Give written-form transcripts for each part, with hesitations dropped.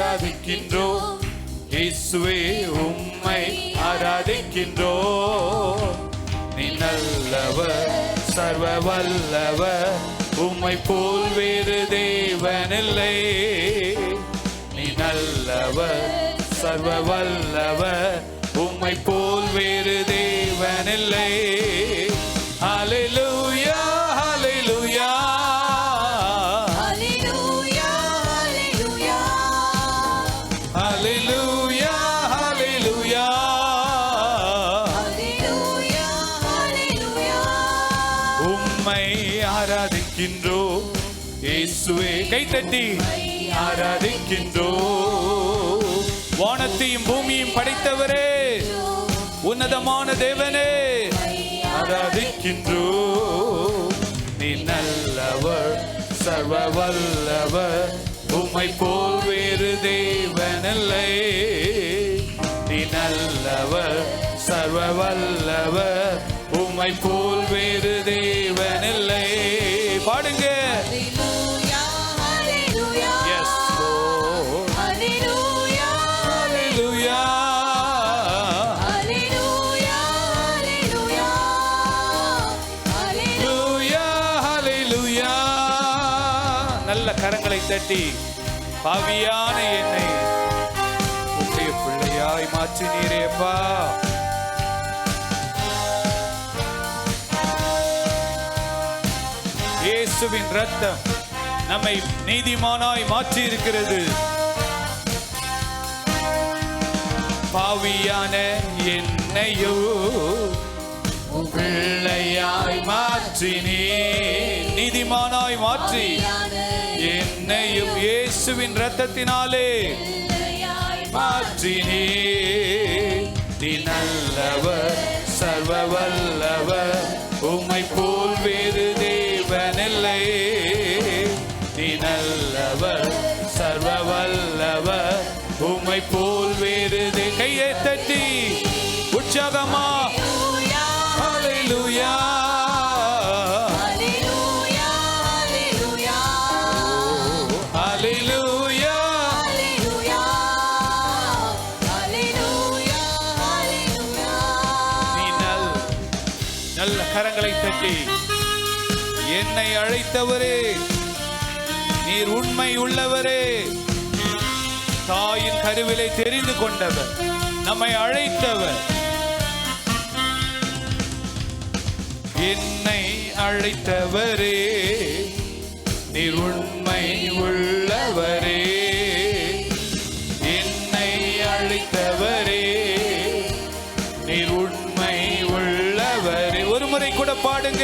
ஆராதிக்கின்றோம். இயேசுவே உம்மை ஆராதிக்கின்றோம். நீ நல்லவர், சர்வ வல்லவர், உம்மை போல் வேறு தேவனில்லை. நீ நல்லவர், சர்வ வல்லவர், உம்மை போல் வேறு தேவனில்லை. ஹல்லேலூயா, hallelujah, hallelujah, hallelujah, hallelujah, hallelujah, hallelujah, ஹல்லேலூயா. உம்மை ஆராதிக்கின்றோம். இயேசுவே கைத்தட்டி ஆராதிக்கின்றோம். வானத்தையும் பூமியும் படைத்தவரே, உன்னதமான தேவனே, ஆராதிக்கின்றோம். நீ நல்லவர், சர்வ வல்லவர், உம்மை போல் வேறு தேவனில்லை. நீ நல்லவர், சர்வ வல்லவர், உம்மை போல் வேறு தேவனில்லை. பாடுங்க. ஹல்லேலூயா, ஹல்லேலூயா, Yes, Lord. ஹல்லேலூயா, Hallelujah. ஹல்லேலூயா, ஹல்லேலூயா, ஹல்லேலூயா. Hallelujah, hallelujah. நல்ல கரங்களை தட்டி பாவியான என்னை உம்முடைய பிள்ளையாய் மாற்றினீரேப்பா. இயேசுவின் ரத்தம் நம்மை நீதிமானாய் மாற்றி இருக்கிறது. பாவியான என்னையோ பிள்ளையாய் மாற்றினே, நீதிமானாய் மாற்றி என்னையும் இயேசுவின் ரத்தத்தினாலே மாற்றினே. நீ நல்லவர், சர்வ வல்லவர், உம்மை போல் வேறு தேவனில்லை. நீ நல்லவர், சர்வ வல்லவர், உம்மை போல் வேறு கையை தட்டி உற்சாகமா hallelujah, hallelujah, hallelujah, hallelujah, hallelujah, hallelujah, ஹல்லேலூயா. நீ நல்ல கரங்களை தட்டி என்னை அழைத்தவரே, நீர் உண்மை உள்ளவரே, தாயின் கருவிலை தெரிந்து கொண்டவர், நம்மை அழைத்தவர், என்னை அழைத்தவரே, நீர் உண்மை உள்ளவரே, என்னை அழைத்தவரே, நீர் உண்மை உள்ளவரே. ஒரு முறை கூட பாடுங்க.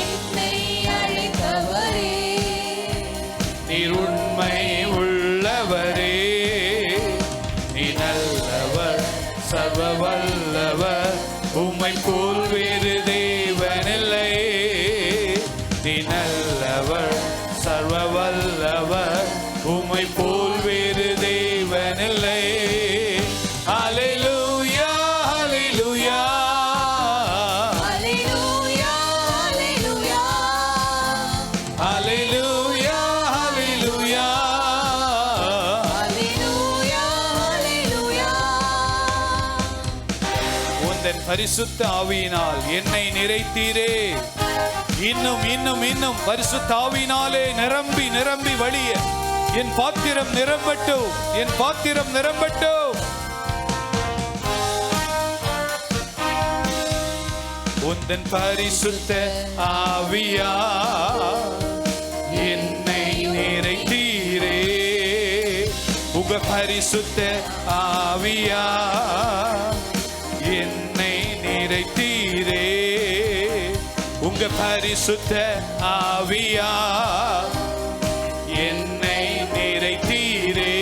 என்னை அழைத்தவரே, நீர் உண்மை உள்ளவரே, நீ நல்லவர், சர்வ வல்லவர், உம்மை போல் வேறு தேவனில்லை. நீ நல்லவர், சர்வ வல்லவர், உம்மை போல் வேறு தேவனில்லை. ஹல்லேலூயா, hallelujah, hallelujah, hallelujah, hallelujah, hallelujah. Hallelujah, ஹல்லேலூயா. உந்தன் பரிசுத்த ஆவியினால் என்னை நிறைத்தீரே. இன்னும் இன்னும் இன்னும் பரிசுத்த ஆவியினாலே நிரம்பி நிரம்பி வழிய என் பாத்திரம் நிரம்பட்டும், என் பாத்திரம் நிரம்பட்டும். உந்தன் பரிசுத்த ஆவியா என்னை நிறைத்தீரே. உங்க பரிசுத்த ஆவியா என்னை நிறைத்தீரே. உங்க பரிசுத்த ஆவியா என்னை நிறைத்தீரே.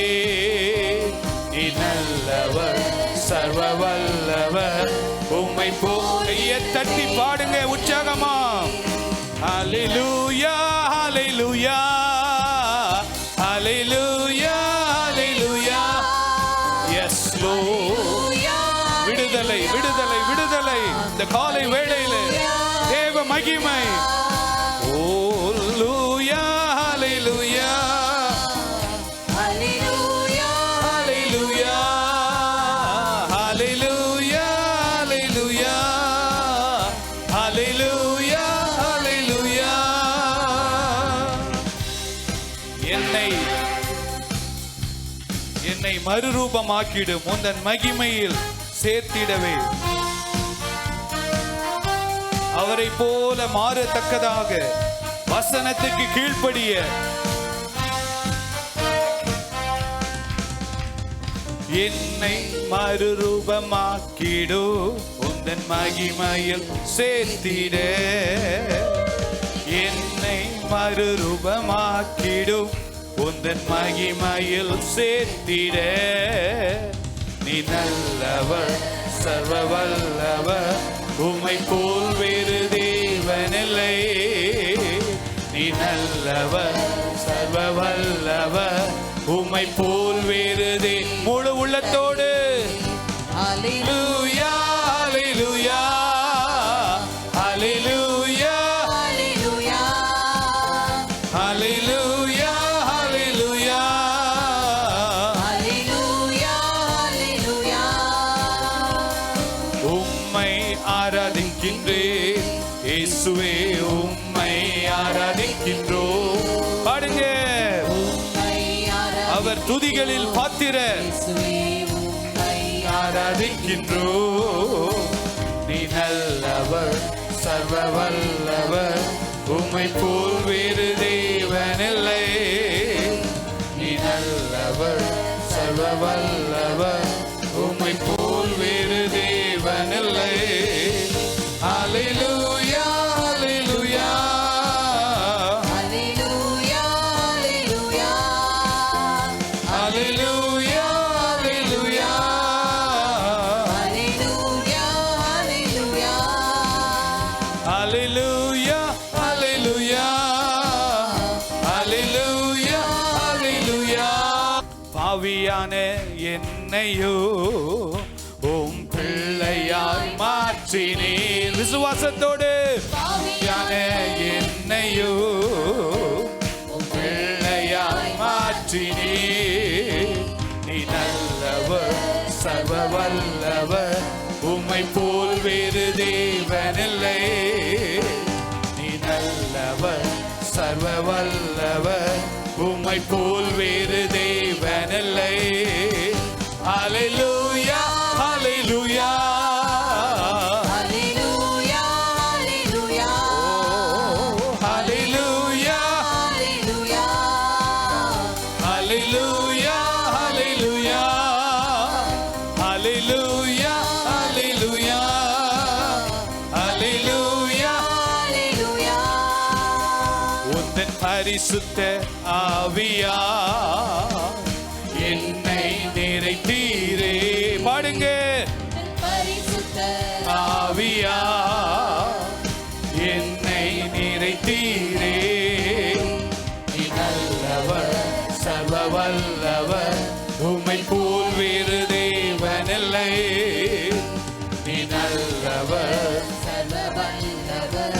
நீ நல்லவர், சர்வ வல்லவர், உம்மை போய தட்டி பாடுங்க உற்சாகமா. Hallelujah, hallelujah, hallelujah, hallelujah. Yes Lord. விடுதலை, விடுதலை, விடுதலை. இந்த காலை வேளையிலே தேவ மகிமை. ஹல்லேலூயா, ஹல்லேலூயா, ஹல்லேலூயா, என்னை மறுரூபமாக்கிடும் உந்தன் மகிமையில் சேர்த்திடவே. அவரை போல மாறத்தக்கதாக வசனத்துக்கு கீழ்ப்படிய என்னை மறுரூபமாக்கிடு உந்தன் மகிமையில் சேர்த்திட. என்னை மறுரூபமாக்கிடு உந்தன் மகிமையில் சேர்த்திட. நீ நல்லவர் சர்வ வல்லவர், உம்மை போல் வேறு தேவனில்லை. நீ நல்லவர் சர்வ வல்லவர், உம்மை போல் வேறு முழு உள்ளத்தோடு ஹல்லேலூயா ஹல்லேலூயா ஹல்லேலூயா ஹல்லேலூயா ஹல்லேலூயா ஹல்லேலூயா. உம்மை ஆராதிக்கின்றேன் இயேசுவே, உம்மை ஆராதிக்கின்றோம். பாடுங்க. அவர் துதிகளில் பாத்திரர், ஆராதிக்கின்றோம். நீ நல்லவர் சர்வ வல்லவர், உம்மை போல் வேறு தேவனில்லை. நீ நல்லவர் சர்வ வல்லவர், உம்மை போல் வேறு தேவனில்லை. ஹல்லேலூயா hallelujah hallelujah hallelujah hallelujah hallelujah hallelujah hallelujah ஹல்லேலூயா. பாவியான என்னையோ உம் பிள்ளையாய் மாற்றினீர். விசுவாசத்தோடு பாவியான என்னையோ உம் பிள்ளையாய் மாற்றினீர். நீ நல்லவர் சர்வ வல்லவர், உம்மை போல் வேறு தேவனில்லை. நீ நல்லவர் சர்வ வல்லவர், உம்மை போல் வேறு தேவனில்லை. ஹல்லேலூயா hallelujah hallelujah hallelujah hallelujah hallelujah hallelujah hallelujah hallelujah ஹல்லேலூயா. உந்தன் பரிசுத்த ஆவியா என்னை நிறைத்தீரே. பாடுங்க. பரிசுத்த ஆவியா என்னை நிறைத்தீரே. நீ நல்லவர் சர்வ வல்லவர், உம்மை போல் வேறு தேவனில்லை. நீ நல்லவர் சர்வ வல்லவர்,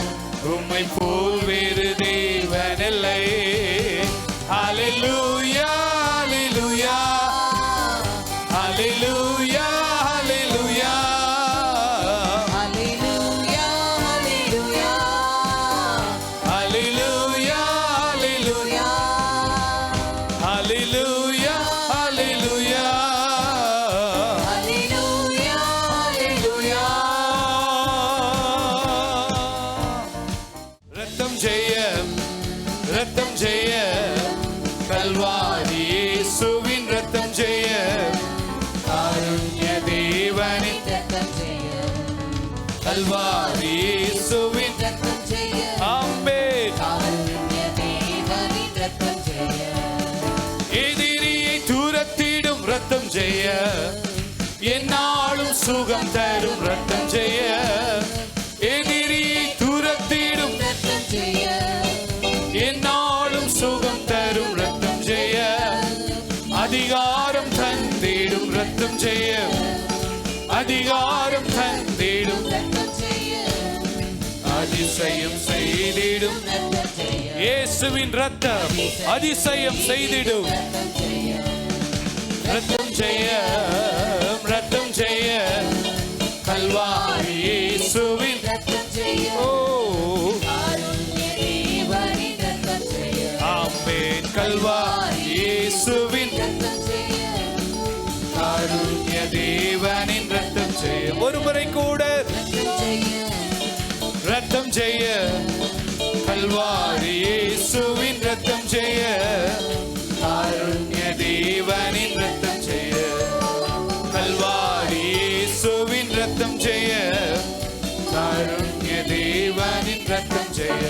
உம்மை போல் வேறு தேவனில்லை. ஹல்லேலூயா hallelujah hallelujah hallelujah hallelujah hallelujah hallelujah hallelujah hallelujah hallelujah ஹல்லேலூயா. ரத்தம் ஜெயம் ரத்தம் ஜெயம் கல்வாரி இயேசுவின் ரத்தம் ஜெயம். காருண்ய தேவனின் ரத்தம் ஜெய, கல்வாரி இயேசுவின் ரத்தம் ஜெய, ஆமென். காருண்ய தேவனின் ரத்தம் ஜெய. எதிரியை தூரத்திடும் ரத்தம் ஜெய, என்னாலும் சுகம் தரும் ரத்தம் ஜெய. எதிரியை தூரத்திடும் ரத்தம் ஜெய, என்னாலும் சுகம் தரும் ரத்தம் ஜெய. அதிகாரம் தந்திடும் ரத்தம் ஜெய, அதிகாரம் தந்திடும் ரத்தம் ஜெய, அதிசயம் செய்திடும் ரத்தம் ஜெய, இயேசுவின் ரத்தம் அதிசயம் செய்திடும் ரத்தம் ஜெய, ரத்தம் ஜெய ரத்தம் ஜெய கல்வாரி இயேசுவின் ரத்தம் ஜெய, ஓ காருண்ய தேவனின் ரத்தம் ஜெய, ஆமென். கல்வாரி இயேசுவின் ரத்தம் ஜெய, செய்ய. ஒரு முறை கூட ரத்தம் செய்ய, கல்வாரி இயேசுவின் ரத்தம் செய்ய, காருண்ய தேவனின் ரத்தம் செய்ய, கல்வாரி இயேசுவின் ரத்தம் செய்ய, காருண்ய தேவனின் ரத்தம் செய்ய.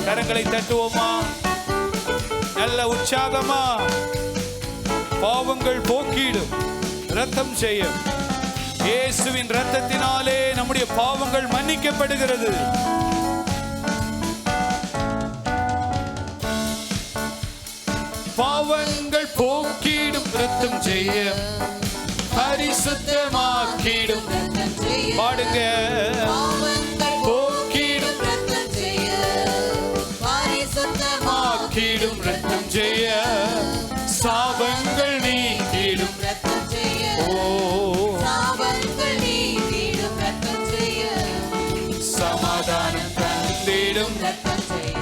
கரங்களை தட்டுவோமா, நல்ல உற்சாகமா. பாவங்கள் போக்கிடும் ரத்தம் செய்ய. இயேசுவின் ரத்தத்தினாலே நம்முடைய பாவங்கள் மன்னிக்கப்படுகிறது. பாவங்கள் போக்கிடும் ரத்தம் செய்ய, பரிசுத்தமாக்கிடும். பாடுங்க. போக்கிடும் ரத்தம் செய்ய, பரிசுத்தமாக்கிடும் ரத்தம் செய்ய, சாபங்கள் நீக்கிடும் ரத்தம் செய்ய. ஓ, சாபங்கள் நீக்கிடும் ரத்தம் செய்ய, சமாதானம் தந்திடும் ரத்தம் செய்ய.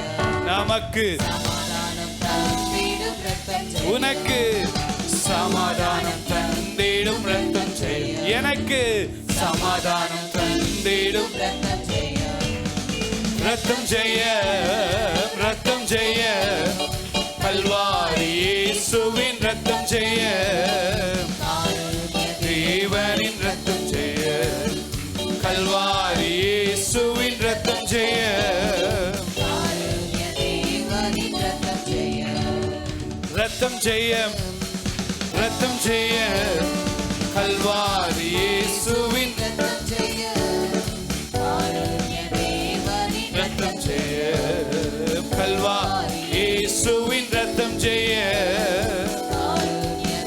நமக்கு சமாதானம் தந்திடும் ரத்தம் செய்ய. உனக்கு சமாதானம் தந்திடும் ரத்தம் செய்ய. எனக்கு சமாதானம் தந்திடும் ரத்தம் செய்ய. ரத்தம் செய்ய, ரத்தம் செய்ய, கல்வாரி இயேசுவின் ரத்தம் செய்ய, தேவனின் ரத்தம் செய்ய, கல்வாரி இயேசுவின் ரத்தம் செய்ய, ரத்தம் செய்ய, ரத்தம் செய்ய, கல்வாரி இயேசுவின் ரத்தம் செய்ய, ரத்தம் செய்ய, கல்வாரி இயேசுவின் ரத்தம் செய்ய,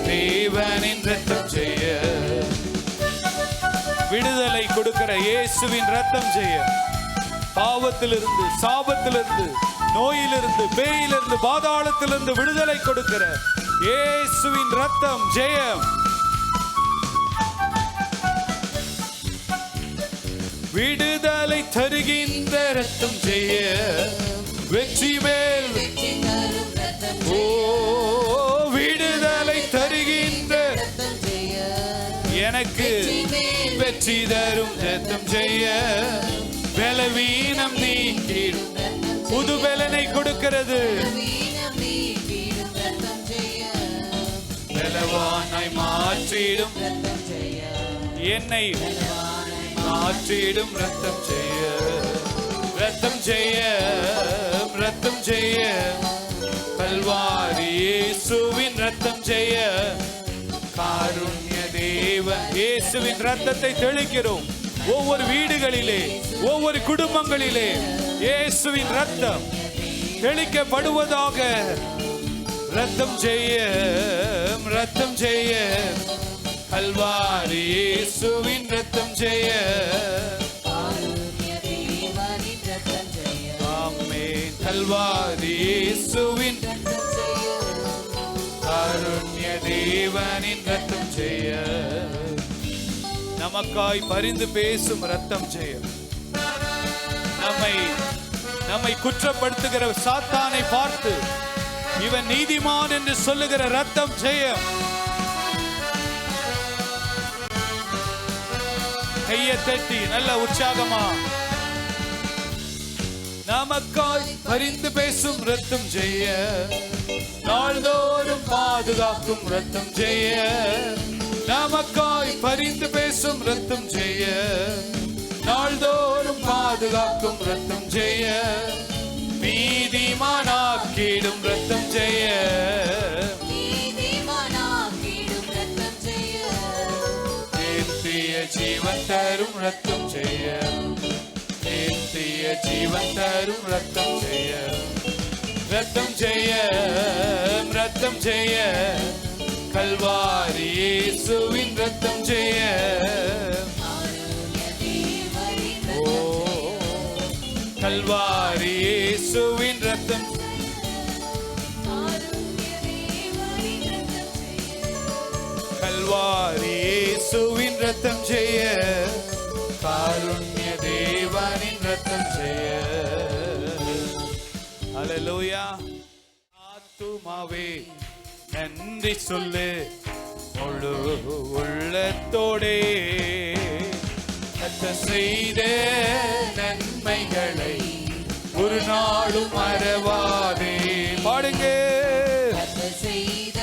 தேவனின் ரத்தம் செய்ய. விடுதலை கொடுக்கிற இயேசுவின் ரத்தம் செய்ய. பாவத்திலிருந்து, சாபத்திலிருந்து, நோயிலிருந்து, பேயிலிருந்து, பாதாளத்திலிருந்து விடுதலை கொடுக்கிற இயேசுவின் ரத்தம் ஜெயம். விடுதலை தருகின்ற ரத்தம் செய்ய, வெற்றி மேல். ஓ, விடுதலை தருகின்ற எனக்கு வெற்றி தரும் ரத்தம் செய்ய, பலவீனம் நீக்கிடும். புது பலனை கொடுக்கிறது. பலவானாய் மாற்றிடும், என்னை மாற்றிடும் ரத்தம் செய்ய, ரத்தம் செய்ய, ரத்தம் செய்ய, கல்வாரி இயேசுவின் ரத்தம் செய்ய, காருண்ய தேவன். இயேசுவின் ரத்தத்தை தெளிக்கிறோம் ஒவ்வொரு வீடுகளிலே, ஒவ்வொரு குடும்பங்களிலே. இயேசுவின் ரத்தம் தெளிக்கப்படுவதாக. ரத்தம் செய்ய, ரத்தம் செய்ய, கல்வாரி இயேசுவின் ரத்தம் செய்ய, ஆமென். கல்வாரி இயேசுவின், காருண்ய தேவனின் ரத்தம் செய்ய, நமக்காய் பரிந்து பேசும் ரத்தம் செய்ய. நம்மை குற்றப்படுத்துகிற சாத்தானை பார்த்து இவன் நீதிமான் என்று சொல்லுகிற ரத்தம் செய்ய. கையை தட்டி நல்ல உற்சாகமா. நமக்காய் பரிந்து பேசும் ரத்தம் செய்ய, நாள்தோறும் பாதுகாக்கும் ரத்தம் செய்ய. நமக்காய் பரிந்து பேசும் ரத்தம் செய்ய, நாள்தோறும் பாதுகாக்கும் ரத்தம் செய்ய, நீதிமானாக்கிடும் ரத்தம் செய்ய, நித்திய ஜீவன் தரும் ரத்தம் செய்ய, நித்திய ஜீவன் தரும் ரத்தம் செய்ய, ரத்தம் செய்ய, ரத்தம் செய்ய, கல்வாரி இயேசுவின் ரத்தம் செய்ய. ஓ, கல்வாரி இயேசுவின் ரத்தம், கல்வாரி இயேசுவின் ரத்தம் செய்ய, காருண்ய தேவனின் ரத்தம் செய்ய. அல்லேலூயா. ஆத்துமாவே நன்றி சொல்லு முழு உள்ளத்தோடே, கர்த்தர் செய்த நன்மைகளை ஒரு நாளும் மறவாதே. பாடுங்க. கர்த்தர் செய்த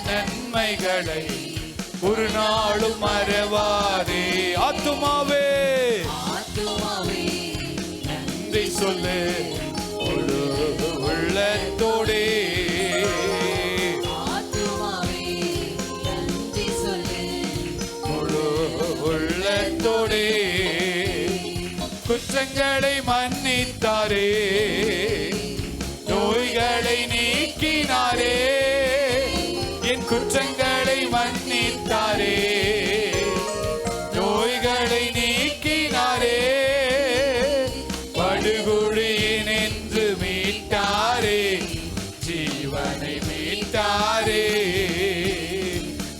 நன்மைகளை ஒரு நாளும் மறவாதே. ஆத்துமாவே ஆத்துமாவே நன்றி சொல்லு முழு உள்ளத்தோடே. ஆத்துமாவே நன்றி சொல்லு முழு உள்ளத்தோடே. குற்றங்களை மன்னித்தாரே, நோய்களை நீக்கினாரே. என் குற்றங்களை மன்னித்தாரே, நோய்களை நீக்கினாரே. படுகுழியின் என்று மீட்டாரே, ஜீவனை மீட்டாரே.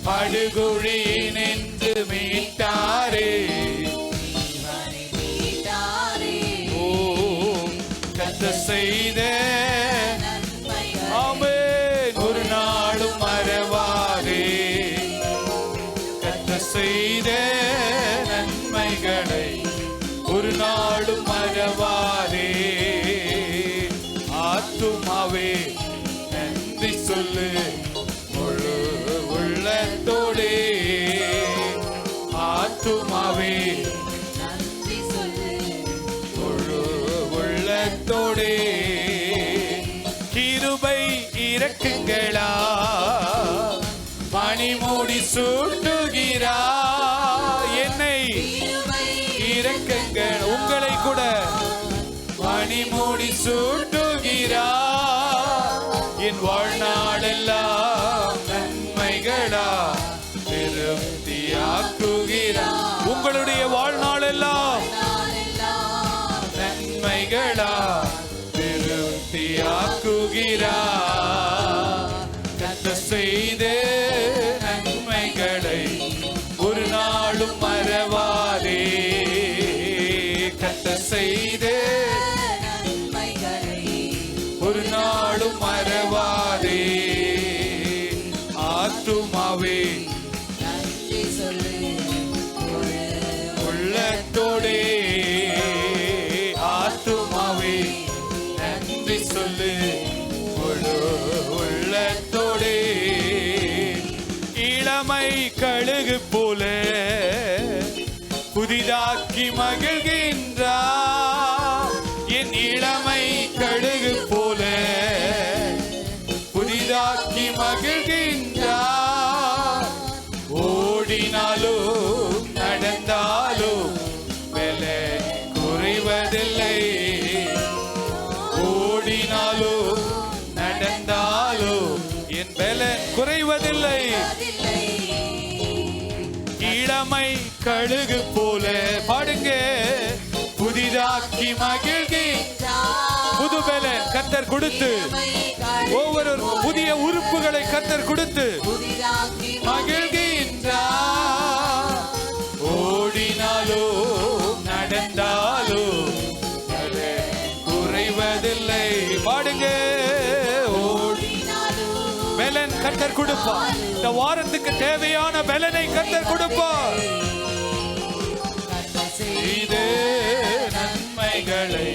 படுகுழியின் என்று மீட்டாரே. ஜீவனை மீட்டாரே. ஓ கர்த்தர் செய்த நன்மைகள் ஆமென் ஒரு நாளும் மறவாதே. கர்த்தர் செய்த நன்மைகளை ஒரு நாளும் மறவாதே. ஆத்துமாவே நன்றி சொல்லு முழு உள்ளத்தோடே. ஆத்துமாவே நன்றி சொல்லு முழு உள்ளத்தோடே. கிருபை இரக்குங்களா மணிமூடி சூட்டுகிறா. என்னை கிருபை இரக்கங்கள் உங்களை கூட மணிமூடி சூட்டுகிறா. என் வாழ்நாளெல்லாம் நன்மைகளா திருப்தியாக்குகிறா. உங்களுடைய வாழ்நாளெல்லாம் நாளெல்லாம் நன்மைகளா திருப்தியாக்குகிறா. கர்த்தர் செய்த நன்மைகளை ஒரு நாளும் மறவாதே. கர்த்தர் செய்த நன்மைகளை ஒரு நாளும் மறவாதே. ஆத்துமாவே நன்றி சொல்லு உள்ளத்தோடே. ஆத்துமாவே நன்றி சொல்லு முழு உள்ளத்தோடே. இளமை கழுகு போல புதிதாக்கி மகிழ்கின்றார். என் இளமை கழுகு போல புதிதாக்கி மகிழ்கின்றார். ஓடினாலும் நடந்தாலும் விலை குறைவதில்லை. ஓடினாலும் நடந்தாலும் என் பலன் குறைவதில்லை. இளமை கழுகு போல பாடுங்க. புதிதாக்கி மகிழ்கின்றார். புது பலன் கர்த்தர் கொடுத்து ஒவ்வொரு புதிய உறுப்புகளை கர்த்தர் கொடுத்து மகிழ்கின்றார். ஓடினாலோ நடந்தாலோ குறைவதில்லை. பாடுங்க. பலன் கர்த்தர் கொடுப்பார். இந்த வாரத்துக்கு தேவையான பலனை கர்த்தர் கொடுப்பார். இது நன்மைகளை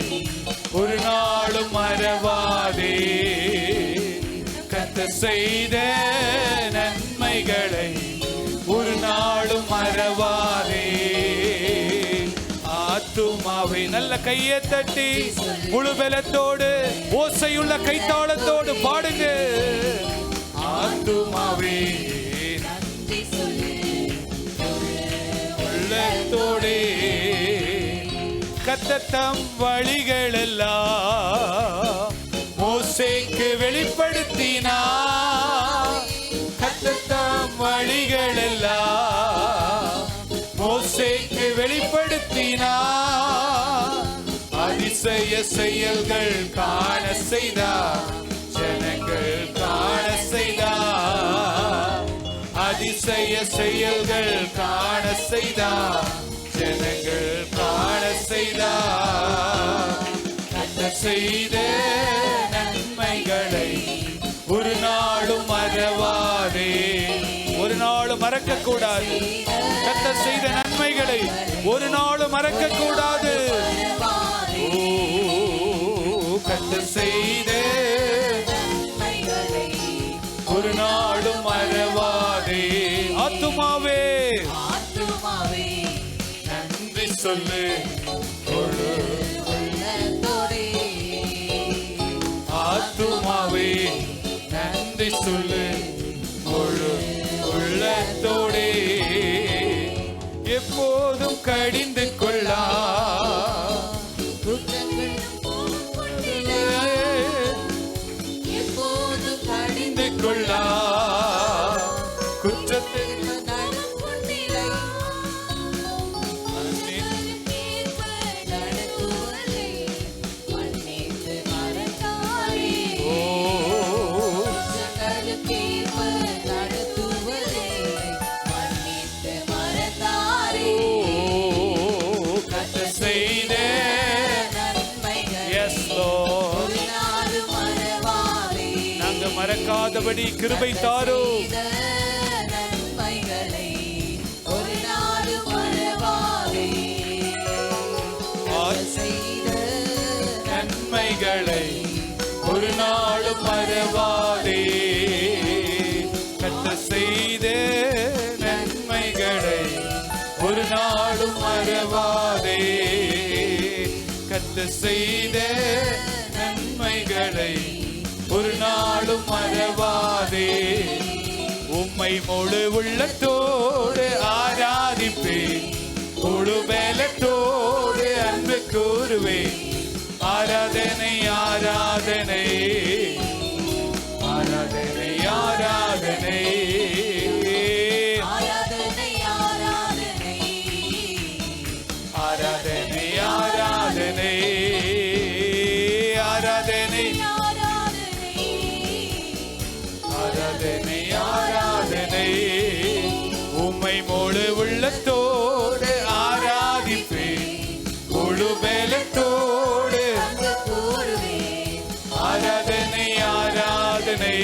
ஒரு நாளும் மறவாதே. கர்த்தர் செய்த நன்மைகளை ஒரு நாளும் மறவாதே. ஆத்துமாவை நல்ல கையை தட்டி முழு பலத்தோடு ஓசையுள்ள கைத்தாளத்தோடு பாடுங்க. ஆத்துமாவே உள்ளத்தோடே. கர்த்தர் தம் வழிகள் எல்லாம் மோசேக்கு வெளிப்படுத்தினார். கர்த்தர் தம் வழிகள் எல்லாம் மோசேக்கு வெளிப்படுத்தினார். அதிசய செயல்கள் காண செய்தார். ஜனங்கள் காண செய்தார். அதிசய செயல்கள் காண செய்தார். ஜனங்கள் காண செய்தார். கர்த்தர் செய்த நன்மைகளை ஒரு நாளும் மறவாதே. ஒரு நாளும் மறக்க கூடாது. கர்த்தர் செய்த நன்மை கிருபைகளை ஒரு நாளும் மறக்க கூடாது. கர்த்தர் செய்த நன்மைகளை ஒரு நாளும் மறவாதே. ஆத்துமாவே ஆத்துமாவே நன்றி சொல்லு, உள்ளத்தோடே ஆத்துமாவே நன்றி சொல்லு, முழு உள்ளத்தோடே. எப்போதும் கடிந்து கொள்ளா குற்றங்கள் கொண்டிலே எப்போதும் கடிந்து கொள்ளா குற்றத்தை நடக்குண்டிலை நடத்துவதை மன்னித்து மறக்காதே. குற்றங்களுக்கு நடத்துவதை மன்னித்து மறந்தாரே. கர்த்தர் செய்த நன்மைகள் Yes, Lord. ஒரு நாளும் மறவாதே. நாங்க மறக்காதபடி கிருபை தாரும். செய்த நன்மைகளை ஒரு நாளும் மறவாதே. செய்த நன்மைகளை ஒரு நாளும் மறவாதே. கர்த்தர் செய்த நன்மைகளை ஒரு நாளும் மறவாதே. கர்த்தர் செய்த நன்மைகளை ஒரு நாளும் மறவாதே. உம்மை முழு உள்ளத்தோடு ஆராதிப்பேன், முழு பலத்தோடு அன்பு கூறுவேன். ஆராதனை ஆராதனை ஆராதனை ஆராதனை ஆராதனை ஆராதனை ஆராதனை ஆராதனை ஆராதனை ஆராதனை ஆராதனை. உம்மை முழு உள்ளத்தோடு ஆராதிப்பேன், முழு பலத்தோடு அங்கு கூறுவேன். ஆராதனை ஆராதனை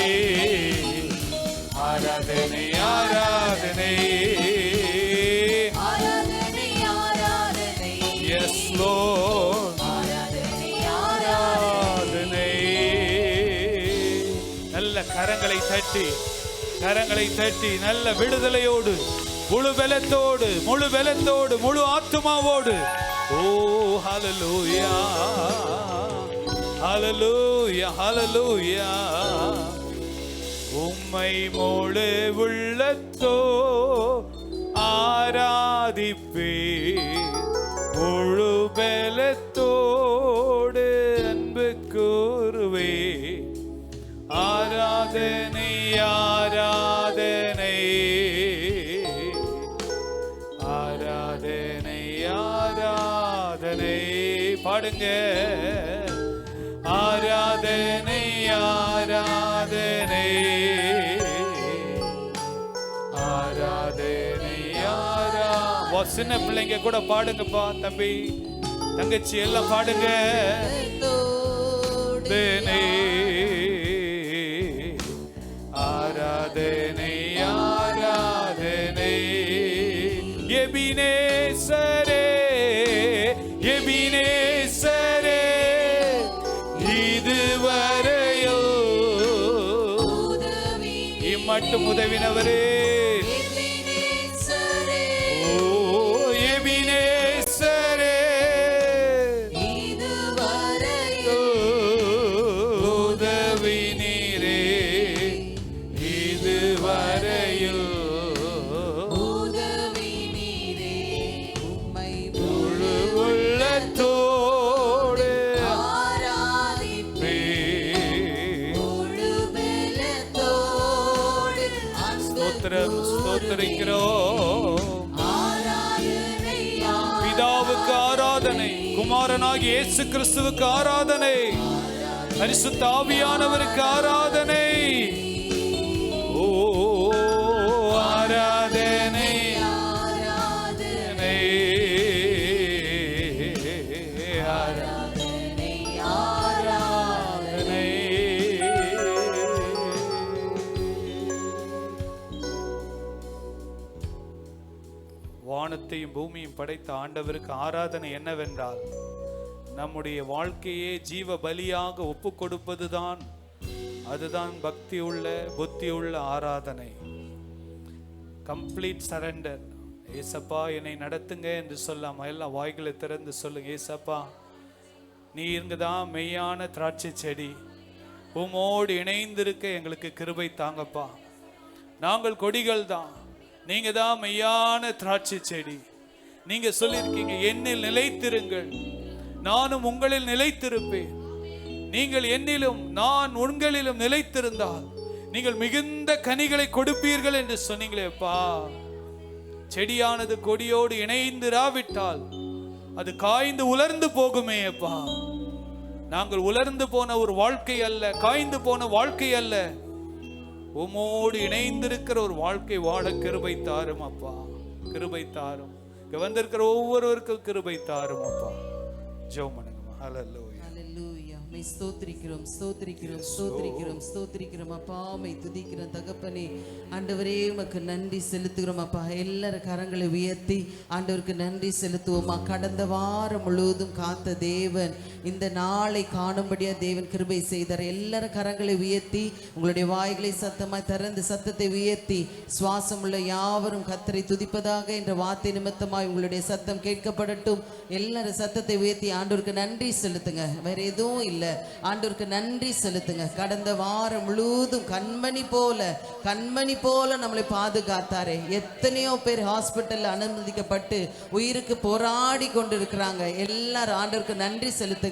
ஆராதனை ஆராதனை. ஆராதனை ஆராதனை Yes, Lord. ஆராதனை ஆராதனை. ஆராதனை. நல்ல கரங்களை தட்டி கரங்களை தட்டி நல்ல விடுதலையோடு முழு பலத்தோடு முழு பலத்தோடு முழு ஆத்துமாவோடு. ஓ ஹalleluya ஹalleluya ஹalleluya. உம்மை முழு உள்ளத்தோ ஆராதிப்பே, முழு பலத்தோடு அன்பு கூறுவே. ஆராதனை ஆராதனை ஆராதனை ஆராதனை. பாடுங்க. ஆராதனை ஆராதனை ஆராதனை ஆரா. சின்ன பிள்ளைங்க கூட பாடுங்கப்பா, தம்பி தங்கச்சி எல்லாம் பாடுங்க. ஆராதனை ஆராதனை ஆராதனை. எபினேசரே எபினேசரே இதுவரையோ இம்மட்டும் உதவினவரே. ஓ எபினேசரே உதவி நீரே இதுவரையில். முழு உள்ளத்தோடு ஸ்தோத்திரம் ஸ்தோத்திரிக்கிறோம். பிதாவுக்கு ஆராதனை, குமாரனாகிய இயேசு கிறிஸ்துவுக்கு ஆராதனை, பரிசுத்த ஆவியானவருக்கு ஆராதனை. ஓ ஆராதனை ஆராதனை ஆராதனை. வானத்தையும் பூமியும் படைத்த ஆண்டவருக்கு ஆராதனை என்னவென்றால் நம்முடைய வாழ்க்கையே ஜீவ பலியாக ஒப்பு கொடுப்பதுதான். அதுதான் பக்தி உள்ள புத்தி உள்ள ஆராதனை. Complete surrender. ஏசப்பா என்னை நடத்துங்க என்று சொல்லாம எல்லாம் வாய்களை திறந்து சொல்லுங்க. ஏசப்பா நீங்க தான் மெய்யான திராட்சை செடி, உமோடு இணைந்திருக்க எங்களுக்கு கிருபை தாங்கப்பா. நாங்கள் கொடிகள் தான், நீங்க தான் மெய்யான திராட்சை செடி. நீங்க சொல்லியிருக்கீங்க என்னில் நிலைத்திருங்கள், நானும் உங்களில் நிலைத்திருப்பேன். நீங்கள் என்னிலும் நான் உங்களிலும் நிலைத்திருந்தால் நீங்கள் மிகுந்த கனிகளை கொடுப்பீர்கள் என்று சொன்னீங்களேப்பா. செடியானது கொடியோடு இணைந்திராவிட்டால் அது காய்ந்து உலர்ந்து போகுமே அப்பா. நாங்கள் உலர்ந்து போன ஒரு வாழ்க்கை அல்ல, காய்ந்து போன வாழ்க்கை அல்ல, உமோடு இணைந்திருக்கிற ஒரு வாழ்க்கை வாழ கிருபை தாரும் அப்பா. கிருபை தாரும். இங்க வந்திருக்கிற ஒவ்வொருவருக்கும் கிருபை தாரும் அப்பா. ஜெபம் பண்ணுங்கம்மா. ஹல்லேலூயா. ஹல்லேலூயா. மை ஸ்தோத்திரிக்கிறோம், ஸ்தோத்திரிக்கிறோம், ஸ்தோத்திரிக்கிறோம், ஸ்தோத்திரிக்கிறோம் அப்பா. மை துதிக்கிறோம் தகப்பனே. ஆண்டவரே உமக்கு நன்றி செலுத்துகிறோம் அப்பா. எல்லாரும் கரங்களை உயர்த்தி ஆண்டவருக்கு நன்றி செலுத்துவோமா. கடந்த வாரம் முழுவதும் காத்த தேவன் இந்த நாளை காணும்படியா தேவன் கிருபை செய்தார். எல்லாரும் கரங்களை உயர்த்தி உங்களுடைய வாய்களை சத்தமாய் திறந்து சத்தத்தை உயர்த்தி சுவாசம் உள்ள யாவரும் கர்த்தரை துதிப்பதாக என்ற வார்த்தை நிமித்தமாய் உங்களுடைய சத்தம் கேட்கப்படட்டும். எல்லாரும் சத்தத்தை உயர்த்தி ஆண்டவருக்கு நன்றி செலுத்துங்க. வேற எதுவும் இல்லை, ஆண்டவருக்கு நன்றி செலுத்துங்க. கடந்த வாரம் முழுவதும் கண்மணி போல நம்மளை பாதுகாத்தாரே. எத்தனையோ பேர் ஹாஸ்பிட்டல்ல அனுமதிக்கப்பட்டு உயிருக்கு போராடி கொண்டு இருக்கிறாங்க. எல்லாரும் ஆண்டவருக்கு நன்றி செலுத்துங்க.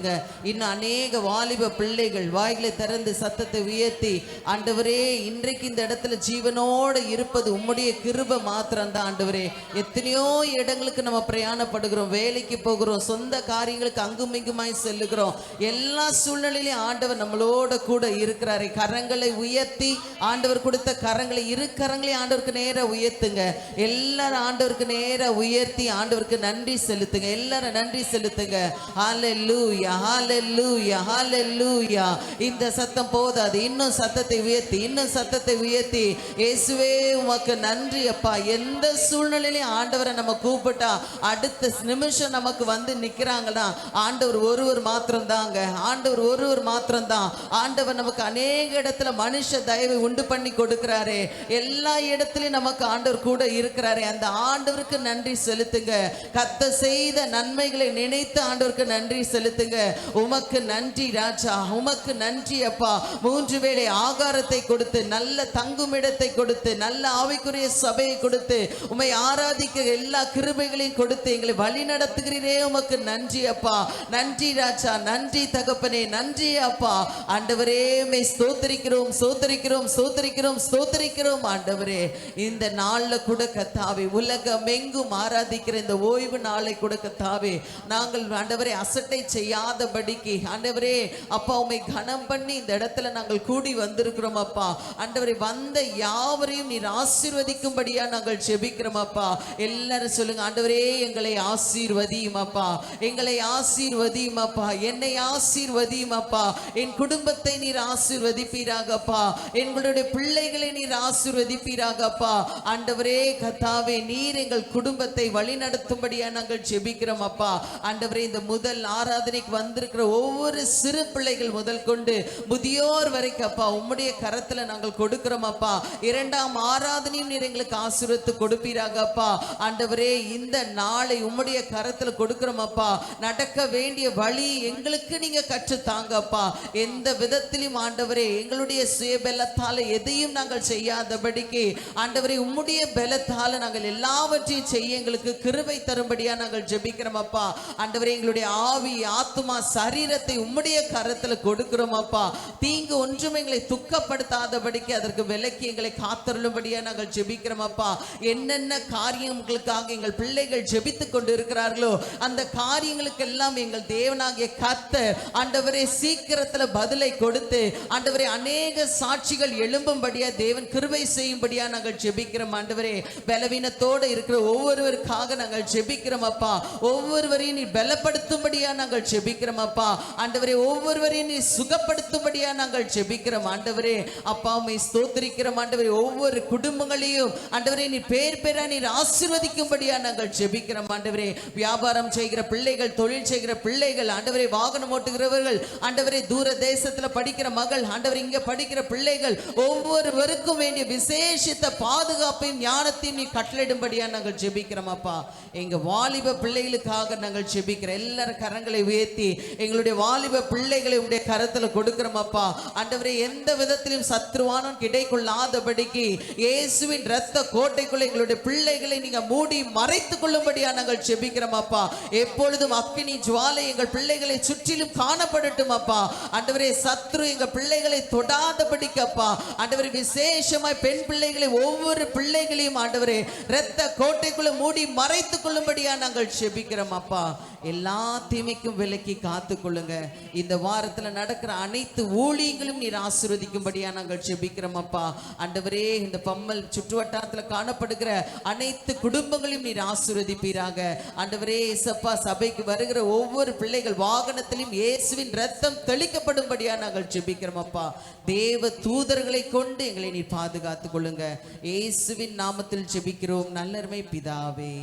இன்னும் அநேக வாலிப பிள்ளைகள் வாய்களை திறந்து சத்தத்தை உயர்த்தி ஆண்டவரே இன்றைக்கு இந்த இடத்துல ஜீவனோடு இருப்பது உம்முடைய கிருபை மாத்திரம் தான் ஆண்டவரே. எத்தனையோ இடங்களுக்கு நம்ம பிரயாணப்படுகிறோம், வேலைக்கு போகிறோம், சொந்த காரியங்களுக்கு அங்கும் இங்குமாய் செல்லுகிறோம். எல்லா சூழ்நிலையிலும் ஆண்டவர் நம்மளோட கூட இருக்கிறாரே. கரங்களை உயர்த்தி ஆண்டவர் கொடுத்த கரங்களை இரு கரங்களையும் ஆண்டவருக்கு நேரா உயர்த்துங்க. எல்லாரும் ஆண்டவருக்கு நேரா உயர்த்தி ஆண்டவருக்கு நன்றி செலுத்துங்க. எல்லாரும் நன்றி செலுத்துங்க. ஹல்லேலூயா, ஹல்லேலூயா, ஹல்லேலூயா. இந்த சத்தம் போதாது, இன்னும் சத்தத்தை உயர்த்தி, இன்னும் சத்தத்தை உயர்த்தி இயேசுவே உமக்கு நன்றி அப்பா. எந்த சூழ்நிலையிலும் ஆண்டவரை நம்ம கூப்பிட்டா அடுத்த நிமிஷம் நமக்கு வந்து நிக்கிறாங்கன்னா ஆண்டவர் ஒருவர் மாத்திரம் தாங்க. ஆண்டவர் ஒருவர் மாத்திரம் தான். ஆண்டவர் நமக்கு அநேக இடத்துல மனுஷ தயவை உண்டு பண்ணி கொடுக்கிறாரே. எல்லா இடத்துலயும் நமக்கு ஆண்டவர் கூட இருக்கிறாரே. அந்த ஆண்டவருக்கு நன்றி செலுத்துங்க. கர்த்தர் செய்த நன்மைகளை நினைத்து ஆண்டவருக்கு நன்றி செலுத்துங்க. உமக்கு நன்றி ராஜா, உமக்கு நன்றி அப்பா. 3 வேளை ஆகாரத்தை கொடுத்து, நல்ல தங்கும் இடத்தை கொடுத்து, நல்ல ஆவிக்குரிய சபையை கொடுத்து, உம்மை ஆராதிக்க எல்லா கிருபைகளையும் கொடுத்து எங்களை வழி நடத்துகிறீரே. உமக்கு நன்றி அப்பா. நன்றி ராஜா, நன்றி தகப்பனே, நன்றி அப்பா. ஆண்டவரே மை ஸ்தோத்திரிக்கிறோம், ஸ்தோத்திரிக்கிறோம், ஸ்தோத்திரிக்கிறோம், ஸ்தோத்திரிக்கிறோம் ஆண்டவரே. இந்த நாள்ல கூட கர்த்தாவே உலகம் எங்கும் ஆராதிக்கிற இந்த ஓய்வு நாளை கூட கர்த்தாவே நாங்கள் ஆண்டவரே அசட்டை செய்யாதபடிக்கு ஆண்டவரே அப்பா உம்மை கனம் பண்ணி இந்த இடத்துல நாங்கள் கூடி வந்திருக்கிறோம் அப்பா. ஆண்டவரே வந்த யாவரையும் நீர் ஆசீர்வதிக்கும்படியா நாங்கள் ஜெபிக்கிறோம் அப்பா. எல்லாரும் சொல்லுங்க, ஆண்டவரே எங்களை ஆசீர்வதியும் அப்பா, எங்களை ஆசீர்வதியும் அப்பா, என்னை ஆசீர்வதியும் அப்பா, என் குடும்பத்தை நீர் ஆசீர்வதிப்பீராகப்பா, எங்களுடைய பிள்ளைகளை நீர் ஆசீர்வதிப்பீராகப்பா. ஆண்டவரே கர்த்தாவே நீர் எங்கள் குடும்பத்தை வழி நடத்தும்படியா நாங்கள் ஜெபிக்கிறோம் அப்பா. ஆண்டவரே இந்த முதல் ஆராதனைக்கு வந்திருக்கிற ஒவ்வொரு சிறு பிள்ளைகள் முதல் கொண்டு முதியோர் வரைக்கும் அப்பா உம்முடைய கரத்துல நாங்கள் கொடுக்கிறோம் அப்பா. 2ஆம் ஆராதனையும் நீர் எங்களுக்கு ஆசீர்வதித்து கொடுப்பீராகப்பா. ஆண்டவரே இந்த நாளை உம்முடைய கரத்துல கொடுக்கிறோம் அப்பா. நடக்க வேண்டிய வழி எங்களுக்கு நீங்க கற்று தாங்கப்பா. எந்த விதத்திலும் ஆண்டவரே எங்களுடைய சுய பலத்தால எதையும் நாங்கள் செய்யாதபடிக்கு ஆண்டவரே உம்முடைய பலத்தால நாங்கள் எல்லாவற்றையும் செய்ய எங்களுக்கு கிருபை தரும்படியா நாங்கள் ஜெபிக்கிறோம் அப்பா. ஆண்டவரே எங்களுடைய ஆவி ஆத்துமா சரீரத்தை உம்முடைய கரத்துல கொடுக்கிறோம் அப்பா. தீங்கு ஒன்றும் எங்களை துக்கப்படுத்தாதபடிக்கு அதற்கு விலக்கி எங்களை காத்தருளும்படியா நாங்கள் ஜெபிக்கிறோம் அப்பா. என்னென்ன காரியங்களுக்காக எங்கள் பிள்ளைகள் ஜெபித்து கொண்டு இருக்கிறார்களோ அந்த காரியங்களுக்கெல்லாம் எங்கள் தேவனாகிய கர்த்தர் ஆண்டவரே ஆண்டவரே சீக்கிரத்துல பதிலை கொடுத்து ஆண்டவரே அநேக சாட்சிகள் எழும்பும்படியா தேவன் கிருபை செய்யும்படியா நாங்கள் ஜெபிக்கிறோம். ஆண்டவரே பலவீனத்தோடு இருக்கிற ஒவ்வொருவருக்காக நாங்கள் ஜெபிக்கிறோம் அப்பா. ஒவ்வொருவரையும் நீ பலப்படுத்தும்படியா நாங்கள் ஜெபிக்கிறோம் அப்பா. ஆண்டவரே ஒவ்வொருவரையும் நீ சுகப்படுத்தும்படியா நாங்கள் ஜெபிக்கிறோம். ஆண்டவரே அப்பா உம்மை ஸ்தோத்திரிக்கிறோம். ஆண்டவரே ஒவ்வொரு குடும்பங்களையும் ஆண்டவரே நீ பேர் பேரா நீர் ஆசீர்வதிக்கும்படியா நாங்கள் ஜெபிக்கிறோம். ஆண்டவரே வியாபாரம் செய்கிற பிள்ளைகள், தொழில் செய்கிற பிள்ளைகள், ஆண்டவரே வாகனம் ஓட்டுகிறவர்கள், ஆண்டவரே தூர தேசத்துல படிக்கிற மகள், ஆண்டவரே இங்க படிக்கிற பிள்ளைகள் ஒவ்வொருவருக்கும் வேண்டிய விசேஷித்த பாதுகாப்பையும் ஞானத்தையும் நீ கட்டளையிடும்படியா நாங்கள் ஜெபிக்கிறோம் அப்பா. எங்க வாலிப பிள்ளைகளுக்காக நாங்கள் ஜெபிக்கிறோம். எல்லாரும் கரங்களை உயர்த்தி எங்களுடைய வாலிப பிள்ளைகளை உடைய கரத்துல கொடுக்கிறோம் அப்பா. ஆண்டவரே எந்த விதத்திலும் சத்ருவானும் கிடைக்கொள்ளாதபடிக்கு இயேசுவின் இரத்த கோட்டைக்குள்ள எங்களுடைய பிள்ளைகளை நீங்க மூடி மறைத்துக் கொள்ளும்படியா நாங்கள் ஜெபிக்கிறோம் அப்பா. எப்பொழுதும் அக்கினி ஜுவாலை எங்கள் பிள்ளைகளை சுற்றிலும் காணப்படட்டும் அப்பா. ஆண்டவரே சத்ரு எங்கள் பிள்ளைகளை தொடாதபடிக்கு அப்பா. ஆண்டவரே விசேஷமாய் பெண் பிள்ளைகளை ஒவ்வொரு பிள்ளைகளையும் ஆண்டவரே இரத்த கோட்டைக்குள்ள மூடி மறைத்துக் கொள்ளும்படியா நாங்கள் ஜெபிக்கிறோம் அப்பா. எல்லா தீமைக்கும் விலக்கி காத்து கொள்ளுங்க. இந்த வாரத்துல நடக்கிற அனைத்து ஊழியங்களும் நீர் ஆசீர்வதிக்கும்படியா நாங்கள் ஜெபிக்கிறோம் அப்பா. ஆண்டவரே இந்த பம்மல் சுற்றுவட்டாரத்துல காணப்படுகிற அனைத்து குடும்பங்களையும் நீர் ஆசீர்வதிப்பீராக. ஆண்டவரே இயேசப்பா சபைக்கு வருகிற ஒவ்வொரு பிள்ளைகள் வாகனத்திலும் இயேசுவின் ரத்தம் தெளிக்கப்படும்படியா நாங்கள் ஜெபிக்கிறோம் அப்பா. தேவ தூதர்களை கொண்டு எங்களை நீர் பாதுகாத்துக் கொள்ளுங்க. இயேசுவின் நாமத்தில் ஜெபிக்கிறோம் நல்லருமை பிதாவே.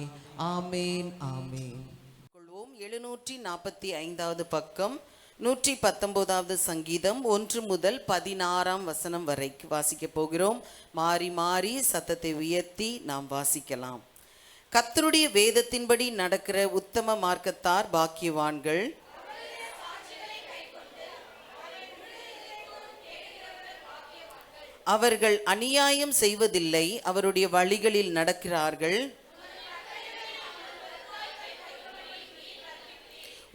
ஆமேன் ஆமேன். 745வது பக்கம் 119வது சங்கீதம் 1 முதல் 16ஆம் வசனம் வரை வாசிக்க போகிறோம். மாறி மாறி சத்தத்தை உயர்த்தி நாம் வாசிக்கலாம். கர்த்தருடைய வேதத்தின்படி நடக்கிற உத்தம மார்க்கத்தார் பாக்கியவான்கள். அவர்கள் அநியாயம் செய்வதில்லை, அவருடைய வழிகளில் நடக்கிறார்கள்.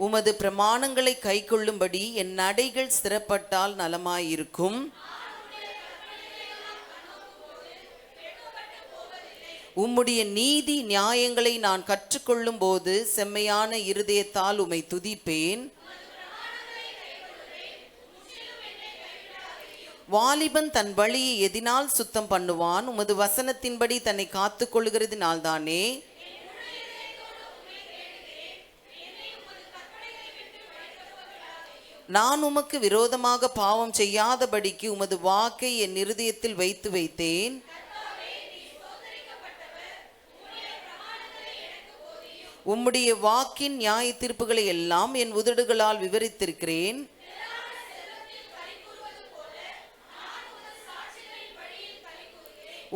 உமது பிரமாணங்களை கைக்கொள்ளும்படி என் நடைகள் ஸ்திரப்பட்டால் நலமாயிருக்கும். உம்முடைய நீதி நியாயங்களை நான் கற்றுக்கொள்ளும் போது செம்மையான இருதயத்தால் உம்மை துதிப்பேன். வாலிபன் தன் வழியை எதினால் சுத்தம் பண்ணுவான்? உமது வசனத்தின்படி தன்னை காத்து கொள்ளுகிறதினால்தானே. நான் உமக்கு விரோதமாக பாவம் செய்யாதபடிக்கு உமது வாக்கை என் இருதயத்தில் வைத்து வைத்தேன். உம்முடைய வாக்கின் நியாய தீர்ப்புகளை எல்லாம் என் உதடுகளால் விவரித்திருக்கிறேன்.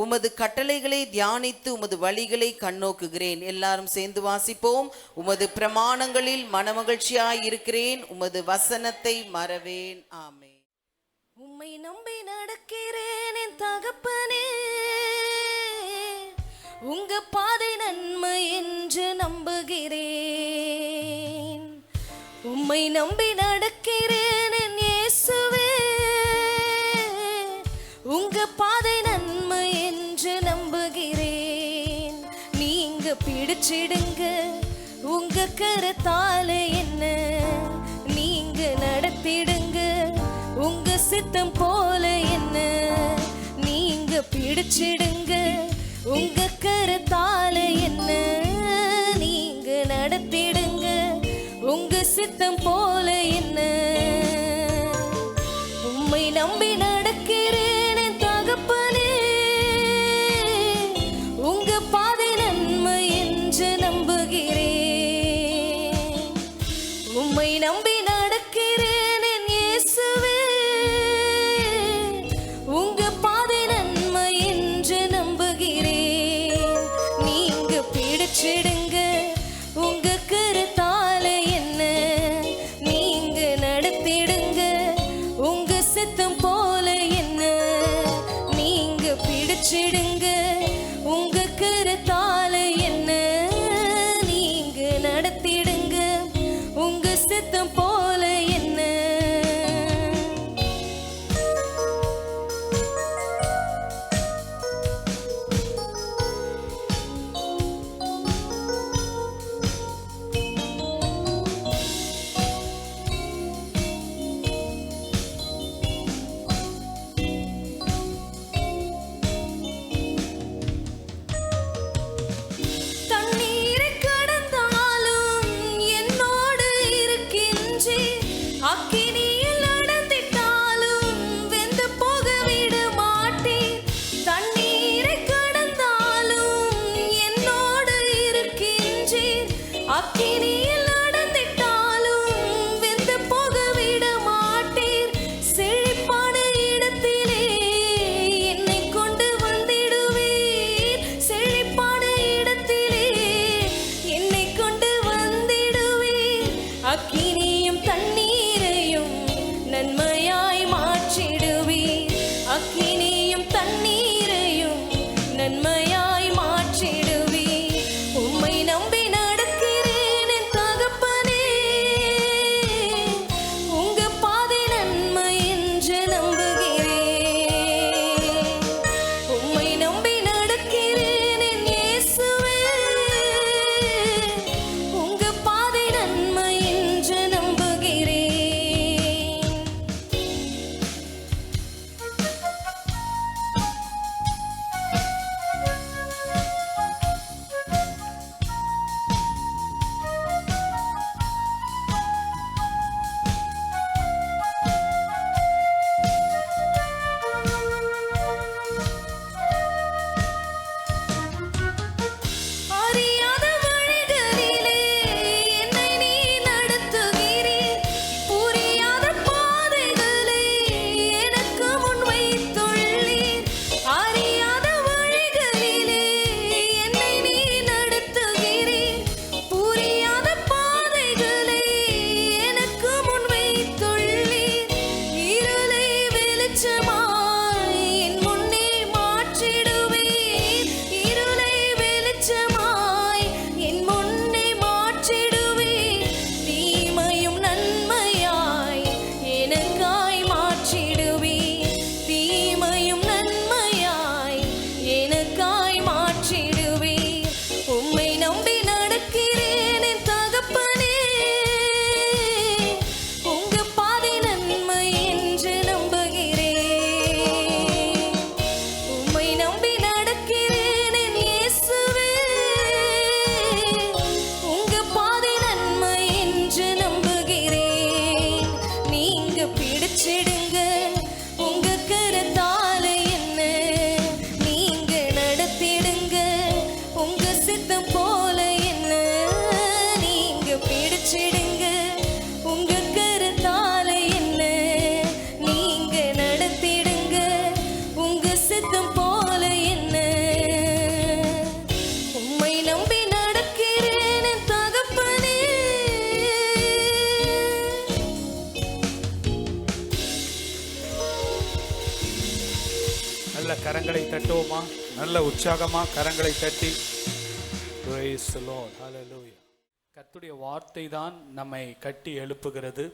உமது கட்டளைகளை தியானித்து உமது வழிகளை கண்ணோக்குகிறேன். எல்லாரும் சேர்ந்து வாசிப்போம். உமது பிரமாணங்களில் மனமகிழ்ச்சியாய் இருக்கிறேன், உமது வசனத்தை மறவேன். ஆமென். உம்மை நம்பி நடக்கிறேன் என் தகப்பனே, உங்க பாதை நன்மை என்று நம்புகிறேன். உம்மை நம்பி நடக்கிறேன் என் இயேசுவே, உங்க பாதை நன்மை என்று நம்புகிறேன். நீங்க பிடிச்சிடுங்க உங்க கரத்தால என்ன, நீங்க நடத்திடுங்க உங்க சித்தம் போல என்ன. நீங்க பிடிச்சிடுங்க உங்க கரத்தால என்ன, நீங்க நடத்திடுங்க உங்க சித்தம் போல என்ன. உம்மை நம்பி நடக்கிறேன் என் தகப்பனே, உங்க பாதை நன்மை என்று நம்புகிறேன். உம்மை நம்பி நடக்கிறேன் என் இயேசுவே, உங்க பாதை நன்மை என்று நம்புகிறேன். நீங்க பிடிச்சிடுங்க உங்க கருத்தால என்ன, நீங்க நடத்திடுங்க உங்க சித்தம் போல என்ன. நீங்க பிடிச்சிடுங்க உங்க கருத்தால நன்மையாய் மாற்றிடுவே. உம்மை நம்பி நடக்கிறேன் என் தகப்பனே, உங்க பாதை நன்மை என்று நம்புகிறேன். உம்மை நம்பி நடக்கிறேன் என் இயேசுவே, உங்க பாதை நன்மை என்று நம்புகிறேன். அறியாத வழிகளிலே என்னை நீ நடத்துகிறீர். புரியாத பாதைகளை எனக்கு முன் வைத்துள்ளீர். அறியாத வழிகளிலே என்னை நீ நடத்துகிறீர். புரியாத பாதைகளை எனக்கு முன் வைத்துள்ளீர். இருளை வெளிச்சமாய் என் முன்னே மாற்றிடுவீர். இருளை வெளிச்சமாய் என் முன்னே மாற்றிடுவீர். தீமையும் நன்மையாய் எனக்காய் மாற்றிடுவீர். தீமையும் நன்மையாய் எனக்காய் மாற்றிடுவீர். உம்மை நம்பி நடக்கிறேன் என் தகப்பனே, உங்க பாதை நன்மை என்று நம்புகிறேன். உம்மை நம்பி நடக்கிறேன் என் இயேசுவே, உங்க பாதை நன்மை என்று நம்புகிறேன். நீங்க பிடிச்சிடுங்க உங்க கரத்தால என்ன, நீங்க நடத்திடுங்க உங்க சித்தம் போல என்ன. நீங்க பிடிச்சிடுங்க உங்க கரத்தால என்ன, நீங்க நடத்திடுங்க உங்க சித்தம் போல என்ன. உம்மை நம்பி நடக்கிறேன் என் தகப்பனே. நல்ல கரங்களை தட்டுவோமா? நல்ல உற்சாகமா கரங்களை தட்டி praise the Lord. Hallelujah. கர்த்தருடைய வார்த்தை தான் நம்மை கட்டி எழுப்புகிறது.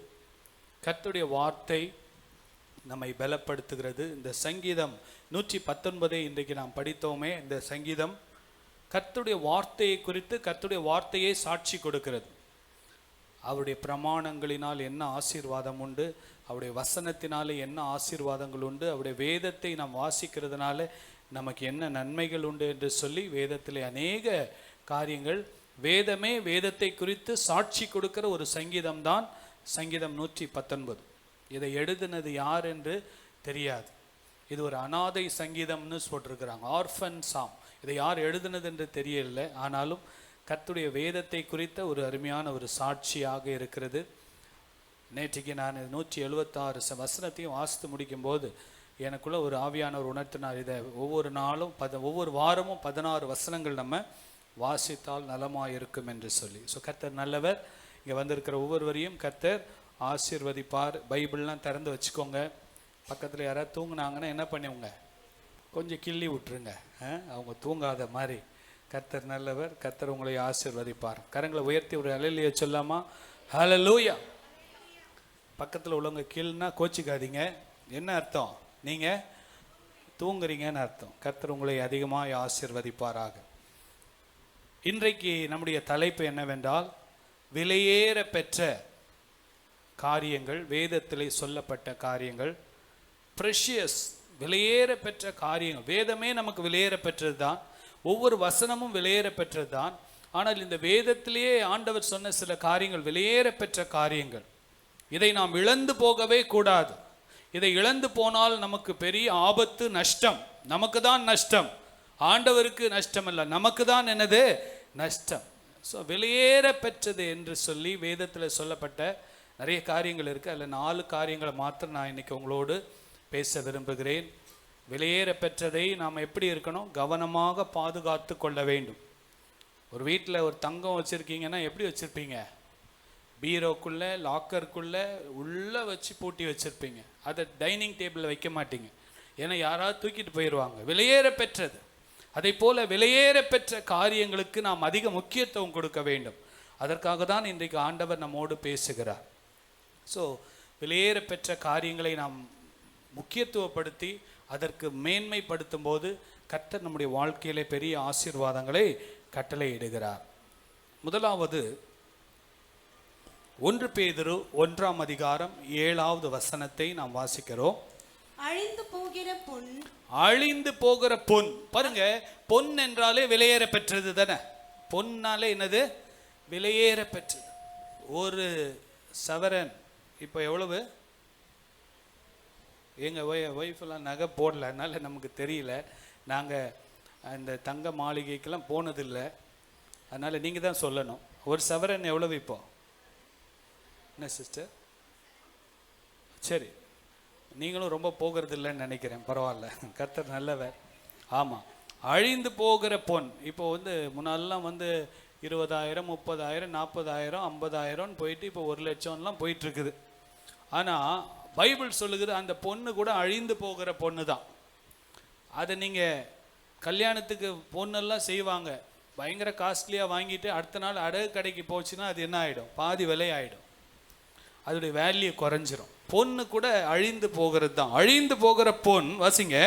கர்த்தருடைய வார்த்தை நம்மை பலப்படுத்துகிறது. இந்த சங்கீதம் 119 இன்றைக்கு நாம் படித்தோமே, இந்த சங்கீதம் கர்த்தருடைய வார்த்தையை குறித்து, கர்த்தருடைய வார்த்தையை சாட்சி கொடுக்கிறது. அவருடைய பிரமாணங்களினால் என்ன ஆசீர்வாதம் உண்டு, அவருடைய வசனத்தினாலே என்ன ஆசீர்வாதங்கள் உண்டு, அவருடைய வேதத்தை நாம் வாசிக்கிறதுனால நமக்கு என்ன நன்மைகள் உண்டு என்று சொல்லி வேதத்திலே அநேக காரியங்கள், வேதமே வேதத்தை குறித்து சாட்சி கொடுக்கிற ஒரு சங்கீதம் தான் சங்கீதம் 119. இதை எழுதினது யார் என்று தெரியாது. இது ஒரு அனாதை சங்கீதம்னு போட்டிருக்கிறாங்க, ஆர்ஃபன் சாம். இதை யார் எழுதினது என்று தெரியல, ஆனாலும் கர்த்தருடைய வேதத்தை குறித்த ஒரு அருமையான ஒரு சாட்சியாக இருக்கிறது. நேற்றுக்கு நான் 176 வசனத்தையும் வாசித்து முடிக்கும்போது எனக்குள்ள ஒரு ஆவியானவர் உணர்த்தினார், இதை ஒவ்வொரு நாளும் ஒவ்வொரு வாரமும் 16 வசனங்கள் நம்ம வாசித்தால் நலமாக இருக்கும் என்று சொல்லி. ஸோ கர்த்தர் நல்லவர். இங்கே வந்திருக்கிற ஒவ்வொருவரையும் கர்த்தர் ஆசீர்வதிப்பார். பைபிள்லாம் திறந்து வச்சுக்கோங்க. பக்கத்தில் யாராவது தூங்குனாங்கன்னா என்ன பண்ணுவோங்க, கொஞ்சம் கிள்ளி விட்டுருங்க, அவங்க தூங்காத மாதிரி. கர்த்தர் நல்லவர். கர்த்தர் உங்களை ஆசீர்வதிப்பார். கரங்களை உயர்த்தி ஒரு ஹல்லேலூயா சொல்லாமா? ஹல்லேலூயா. பக்கத்தில் உள்ளவங்க கீழ்னா கோச்சிக்காதீங்க. என்ன அர்த்தம்? நீங்கள் தூங்குறீங்கன்னு அர்த்தம். கர்த்தர் உங்களை அதிகமாக ஆசீர்வதிப்பாராக. இன்றைக்கு நம்முடைய தலைப்பு என்னவென்றால், விலையேற பெற்ற காரியங்கள், வேதத்திலே சொல்லப்பட்ட காரியங்கள், ப்ரெஷியஸ், விலையேற பெற்ற காரியங்கள். வேதமே நமக்கு விலையேற பெற்றது தான், ஒவ்வொரு வசனமும் விலையேற பெற்றது தான். ஆனால் இந்த வேதத்திலேயே ஆண்டவர் சொன்ன சில காரியங்கள் விலையேற பெற்ற காரியங்கள். இதை நாம் இழந்து போகவே கூடாது. இதை இழந்து போனால் நமக்கு பெரிய ஆபத்து, நஷ்டம். நமக்கு தான் நஷ்டம், ஆண்டவருக்கு நஷ்டம் அல்ல, நமக்கு தான் என்னது நஷ்டம். ஸோ விலையேற பெற்றது என்று சொல்லி வேதத்தில் சொல்லப்பட்ட நிறைய காரியங்கள் இருக்குது. அதில் 4 காரியங்களை மாத்திரம் நான் இன்னைக்கு உங்களோடு பேச விரும்புகிறேன். விலையேற பெற்றதை நாம் எப்படி இருக்கணும்? கவனமாக பாதுகாத்து கொள்ள வேண்டும். ஒரு வீட்டில் ஒரு தங்கம் வச்சுருக்கீங்கன்னா எப்படி வச்சுருப்பீங்க? பீரோக்குள்ளே, லாக்கருக்குள்ளே உள்ளே வச்சு பூட்டி வச்சுருப்பீங்க. அதை டைனிங் டேபிளில் வைக்க மாட்டீங்க, ஏன்னா யாராவது தூக்கிட்டு போயிடுவாங்க. விலையேற பெற்றது. அதை போல விலையேற பெற்ற காரியங்களுக்கு நாம் அதிக முக்கியத்துவம் கொடுக்க வேண்டும். அதற்காக தான் இன்றைக்கு ஆண்டவர் நம்மோடு பேசுகிறார். ஸோ விலையேற பெற்ற காரியங்களை நாம் முக்கியத்துவப்படுத்தி அதற்கு மேன்மைப்படுத்தும் போது கர்த்தர் நம்முடைய வாழ்க்கையிலே பெரிய ஆசீர்வாதங்களை கட்டளையிடுகிறார். முதலாவது 1 பேதுரு 1ஆம் அதிகாரம் 7வது வசனத்தை நாம் வாசிக்கிறோம். அழிந்து போகிற பொன். அழிந்து போகிற பொன். பாருங்க, பொன் என்றாலே விலையேற பெற்றது தானே. பொன்னாலே என்னது? விலையேற பெற்றது. ஒரு சவரன் இப்போ எவ்வளவு? எங்கள் ஒய்ஃபெல்லாம் நகை போடல, அதனால நமக்கு தெரியல. நாங்கள் அந்த தங்க மாளிகைக்கெல்லாம் போனதில்லை, அதனால் நீங்கள் தான் சொல்லணும். ஒரு சவரன் எவ்வளவு இப்போ? என்ன சிஸ்டர்? சரி, நீங்களும் ரொம்ப போகிறது இல்லைன்னு நினைக்கிறேன். பரவாயில்ல, கர்த்தர் நல்லவர். ஆமாம், அழிந்து போகிற பொன். இப்போ முன்னாலெலாம் 20,000, 30,000, 40,000, 50,000 போயிட்டு இப்போ 1,00,000லாம் போயிட்டுருக்குது. ஆனால் பைபிள் சொல்லுகிறது அந்த பொண்ணு கூட அழிந்து போகிற பொண்ணு தான். அதை நீங்கள் கல்யாணத்துக்கு பொண்ணெல்லாம் செய்வாங்க, பயங்கர காஸ்ட்லியாக வாங்கிட்டு அடுத்த நாள் அடகு கடைக்கு போச்சுன்னா அது என்ன ஆகிடும்? பாதி விலை ஆகிடும், அதோடைய வேல்யூ குறைஞ்சிரும். பொண்ணு கூட அழிந்து போகிறது தான். அழிந்து போகிற பொன், வாசிங்க.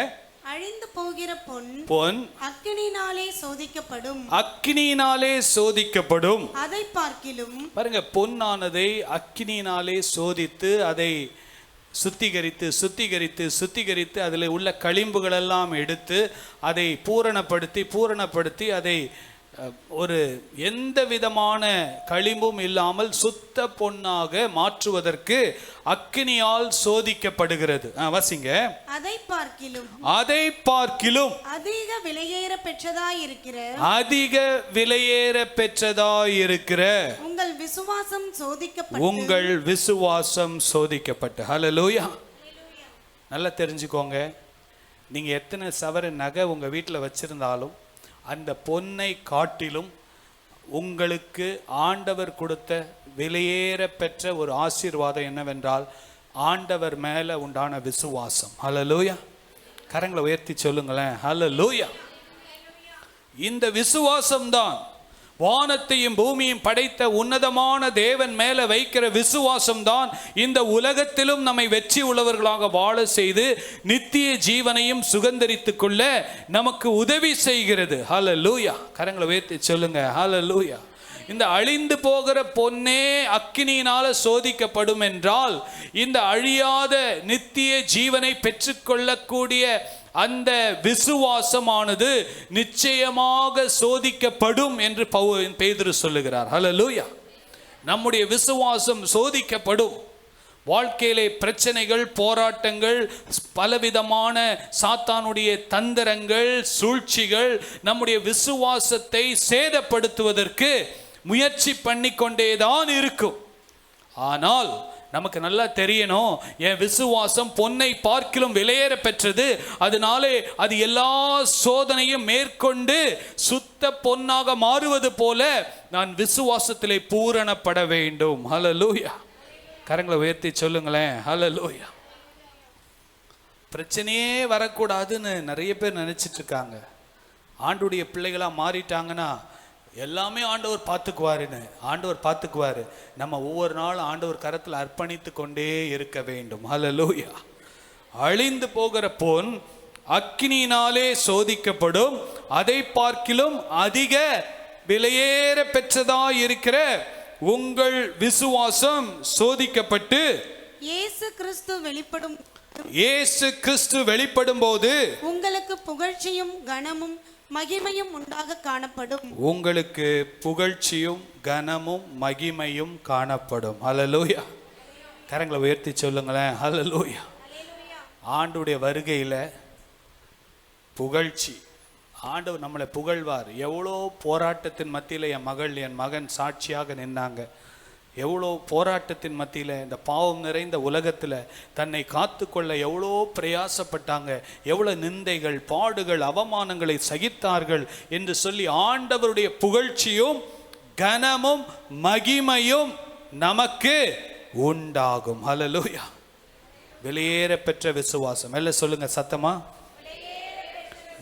அழிந்து போகிற பொன் பொன் அக்கினியினாலே சோதிக்கப்படும். அக்கினியினாலே சோதிக்கப்படும். அதை பார்க்கிலும், பாருங்க, பொன்னானதை அக்கினியினாலே சோதித்து அதை சுத்திகரித்து சுத்திகரித்து சுத்திகரித்து அதில் உள்ள களிம்புகள் எல்லாம் எடுத்து அதை பூரணப்படுத்தி அதை ஒரு எந்த விதமான களிம்பும் இல்லாமல் சுத்த பொன்னாக மாற்றுவதற்கு அக்கினியால் சோதிக்கப்படுகிறது. வாசிங்க. அதை பார்க்கிலும் அதிக விலையேற பெற்றதாயிருக்கிற உங்கள் விசுவாசம் சோதிக்கப்பட்டு. ஹல்லேலூயா. நல்லா தெரிஞ்சுக்கோங்க, நீங்க எத்தனை சவரன் நகை உங்க வீட்டில் வச்சிருந்தாலும் அந்த பொன்னை காட்டிலும் உங்களுக்கு ஆண்டவர் கொடுத்த விலையேற பெற்ற ஒரு ஆசீர்வாதம் என்னவென்றால் ஆண்டவர் மேலே உண்டான விசுவாசம். ஹல்லேலூயா. கரங்களை உயர்த்தி சொல்லுங்களேன், ஹல்லேலூயா. இந்த விசுவாசம்தான் வானத்தையும் பூமியும் படைத்த உன்னதமான தேவன் மேலே வைக்கிற விசுவாசம்தான் இந்த உலகத்திலும் நம்மை வெற்றி உள்ளவர்களாக வாழ செய்து நித்திய ஜீவனையும் சுகந்தரித்துக் கொள்ள நமக்கு உதவி செய்கிறது. ஹல்லேலூயா. கரங்களை உயர்த்தி சொல்லுங்க, ஹல்லேலூயா. இந்த அழிந்து போகிற பொன்னே அக்கினியினால சோதிக்கப்படும் என்றால் இந்த அழியாத நித்திய ஜீவனை பெற்றுக்கொள்ளக்கூடிய அந்த விசுவாசமானது நிச்சயமாக சோதிக்கப்படும் என்று பேதுரு சொல்லுகிறார். ஹல்லேலூயா. நம்முடைய விசுவாசம் சோதிக்கப்படும். வாழ்க்கையிலே பிரச்சனைகள், போராட்டங்கள், பலவிதமான சாத்தானுடைய தந்திரங்கள், சூழ்ச்சிகள் நம்முடைய விசுவாசத்தை சேதப்படுத்துவதற்கு முயற்சி பண்ணிக்கொண்டேதான் இருக்கும். ஆனால் நமக்கு நல்லா தெரியணும், என் விசுவாசம் பொன்னை பார்க்கிலும் விலையேற பெற்றது, அதனாலே அது எல்லா சோதனையும் மேற்கொண்டு சுத்த பொன்னாக மாறுவது போல நான் விசுவாசத்திலே பூரணப்பட வேண்டும். ஹல்லேலூயா. கரங்களை உயர்த்தி சொல்லுங்களேன், ஹல்லேலூயா. பிரச்சனையே வரக்கூடாதுன்னு நிறைய பேர் நினைச்சிட்டு இருக்காங்க. ஆண்டுடைய பிள்ளைகளா மாறிட்டாங்கன்னா எல்லாமே ஆண்டவர் பார்த்துக்குவாருன்னு. ஆண்டவர் பார்த்துக்குவாரு. நம்ம ஒவ்வொரு நாளும் ஆண்டவர் கரத்தில் அர்ப்பணித்து கொண்டே இருக்க வேண்டும். ஹல்லேலூயா. அழிந்து போகிற பொன் அக்கினியினாலே சோதிக்கப்படும், அதை பார்க்கிலும் அதிக விலையேற பெற்றதாய் இருக்கிற உங்கள் விசுவாசம் சோதிக்கப்பட்டு இயேசு கிறிஸ்து வெளிப்படும் போது உங்களுக்கு புகழ்ச்சியும் கனமும் மகிமையும் உண்டாக காணப்படும். உங்களுக்கு புகழ்ச்சியும் கனமும் மகிமையும் காணப்படும். ஹல்லேலூயா. கரங்களை உயர்த்தி சொல்லுங்களேன், ஹல்லேலூயா. ஆண்டுடைய வருகையில் புகழ்ச்சி, ஆண்டவர் நம்மளை புகழ்வார். எவ்வளோ போராட்டத்தின் மத்தியில் என் மகன் சாட்சியாக நின்னாங்க. எவ்வளோ போராட்டத்தின் மத்தியில் இந்த பாவம் நிறைந்த உலகத்தில் தன்னை காத்து கொள்ள எவ்வளோ பிரயாசப்பட்டாங்க, எவ்வளோ நிந்தைகள், பாடுகள், அவமானங்களை சகித்தார்கள் என்று சொல்லி ஆண்டவருடைய புகழ்ச்சியும் கனமும் மகிமையும் நமக்கு உண்டாகும். ஹல்லேலூயா. வெளியேற பெற்ற விசுவாசம். எல்லாம் சொல்லுங்க சத்தமா,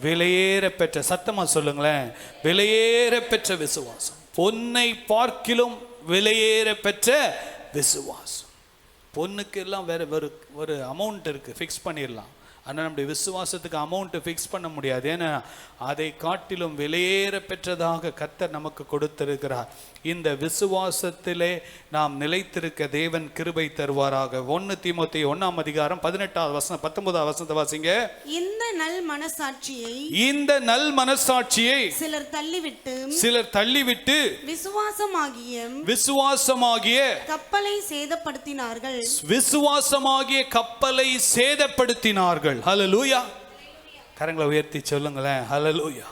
விலையேற பெற்ற, சத்தமா சொல்லுங்களேன், விலையேற பெற்ற விசுவாசம். பொன்னை பார்க்கிலும் விலையேற பெற்ற விசுவாசம். பொண்ணுக்கு எல்லாம் வேற ஒரு அமௌண்ட் இருக்கு, ஃபிக்ஸ் பண்ணிடலாம். ஆனால் நம்முடைய விசுவாசத்துக்கு அமௌண்ட் ஃபிக்ஸ் பண்ண முடியாது. ஏன்னா அதை காட்டிலும் விலையேற பெற்றதாக கர்த்தர் நமக்கு கொடுத்திருக்கிறார். இந்த விசுவாசத்திலே நாம் நிலைத்திருக்க தேவன் கிருபை தருவாராக. 1 தீமோத்தேயு 1:18 வசனத்தை வாசிங்க. இந்த நல் மனசாட்சியை சிலர் தள்ளிவிட்டு விசுவாசமாகிய கப்பலை சேதப்படுத்தினார்கள். ஹல்லேலூயா. கரங்களை உயர்த்தி சொல்லுங்களேன், ஹல்லேலூயா.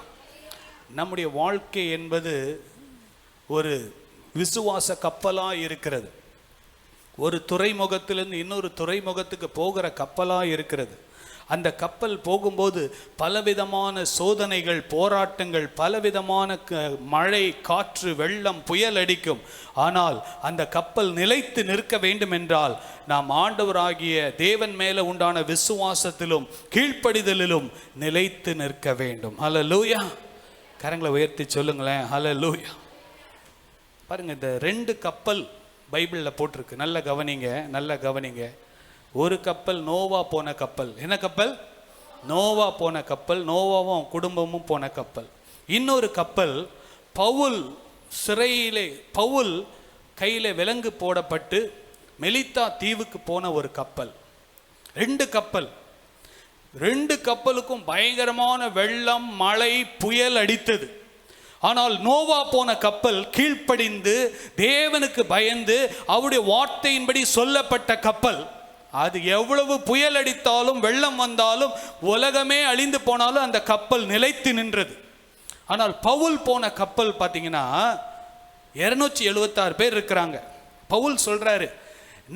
நம்முடைய வாழ்க்கை என்பது ஒரு விசுவாச கப்பலா இருக்கிறது. ஒரு துறைமுகத்திலிருந்து இன்னொரு துறைமுகத்துக்கு போகிற கப்பலா இருக்கிறது. அந்த கப்பல் போகும்போது பலவிதமான சோதனைகள், போராட்டங்கள், பலவிதமான மழை, காற்று, வெள்ளம், புயல் அடிக்கும். ஆனால் அந்த கப்பல் நிலைத்து நிற்க வேண்டும் என்றால் நாம் ஆண்டவராகிய தேவன் மேலே உண்டான விசுவாசத்திலும் கீழ்ப்படிதலிலும் நிலைத்து நிற்க வேண்டும். ஹல்லேலூயா. கரங்களை உயர்த்தி சொல்லுங்களேன், ஹல்லேலூயா. பாருங்க, இந்த 2 கப்பல் பைபிளில் போட்டிருக்கு. நல்ல கவனிங்க. ஒரு கப்பல் நோவா போன கப்பல். என்ன கப்பல்? நோவா போன கப்பல். நோவாவும் குடும்பமும் போன கப்பல். இன்னொரு கப்பல் பவுல் கையில விலங்கு போடப்பட்டு மெலித்தா தீவுக்கு போன ஒரு கப்பல். 2 கப்பல். 2 கப்பலுக்கும் பயங்கரமான வெள்ளம், மழை, புயல் அடித்தது. ஆனால் நோவா போன கப்பல் கீழ்ப்படிந்து தேவனுக்கு பயந்து அவருடைய வார்த்தையின்படி சொல்லப்பட்ட கப்பல். அது எவ்வளவு புயல் அடித்தாலும், வெள்ளம் வந்தாலும், உலகமே அழிந்து போனாலும் அந்த கப்பல் நிலைத்து நின்றது. ஆனால் பவுல் போன கப்பல் பார்த்தீங்கன்னா 276 பேர் இருக்கிறாங்க. பவுல் சொல்றாரு,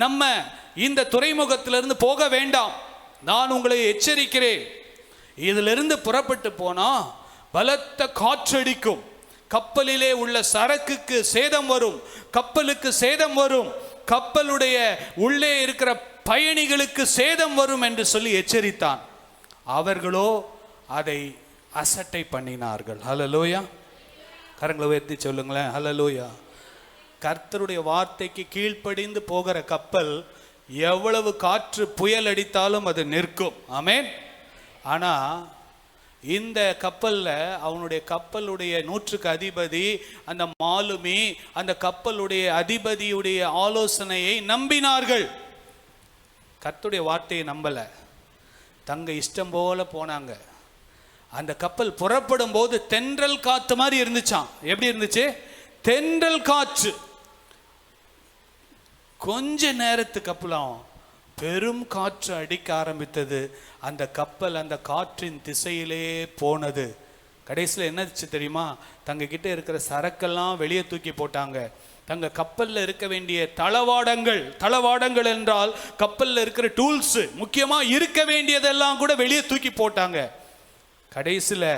நம்ம இந்த துறைமுகத்திலிருந்து போக வேண்டாம், நான் உங்களை எச்சரிக்கிறேன். இதிலிருந்து புறப்பட்டு போனா பலத்த காற்றடிக்கும், கப்பலிலே உள்ள சரக்குக்கு சேதம் வரும், கப்பலுக்கு சேதம் வரும், கப்பலுடைய உள்ளே இருக்கிற பயணிகளுக்கு சேதம் வரும் என்று சொல்லி எச்சரித்தான். அவர்களோ அதை அசட்டை பண்ணினார்கள். ஹல்லேலூயா. கரங்களை உயர்த்தி சொல்லுங்களேன், ஹல்லேலூயா. கர்த்தருடைய வார்த்தைக்கு கீழ்ப்படிந்து போகிற கப்பல் எவ்வளவு காற்று புயல் அடித்தாலும் அது நிற்கும். ஆமென். ஆனா இந்த கப்பல்ல அவனுடைய கப்பலுடைய 100க்கு அதிபதி அந்த மாலுமி அந்த கப்பலுடைய அதிபதியுடைய ஆலோசனையை நம்பினார்கள். கர்த்தருடைய வார்த்தையை நம்பல, தங்க இஷ்டம் போல போனாங்க. அந்த கப்பல் புறப்படும் போது தென்றல் காற்று மாதிரி இருந்துச்சாம். எப்படி இருந்துச்சு? தென்றல் காற்று. கொஞ்ச நேரத்துக்கு அப்புறம் பெரும் காற்று அடிக்க ஆரம்பித்தது. அந்த கப்பல் அந்த காற்றின் திசையிலே போனது. கடைசியில் என்னச்சு தெரியுமா? தங்க கிட்ட இருக்கிற சரக்கெல்லாம் வெளியே தூக்கி போட்டாங்க. தங்க கப்பலில் இருக்க வேண்டிய தளவாடங்கள் என்றால் கப்பலில் இருக்கிற டூல்ஸ், முக்கியமாக இருக்க வேண்டியதெல்லாம் கூட வெளியே தூக்கி போட்டாங்க. கடைசியில்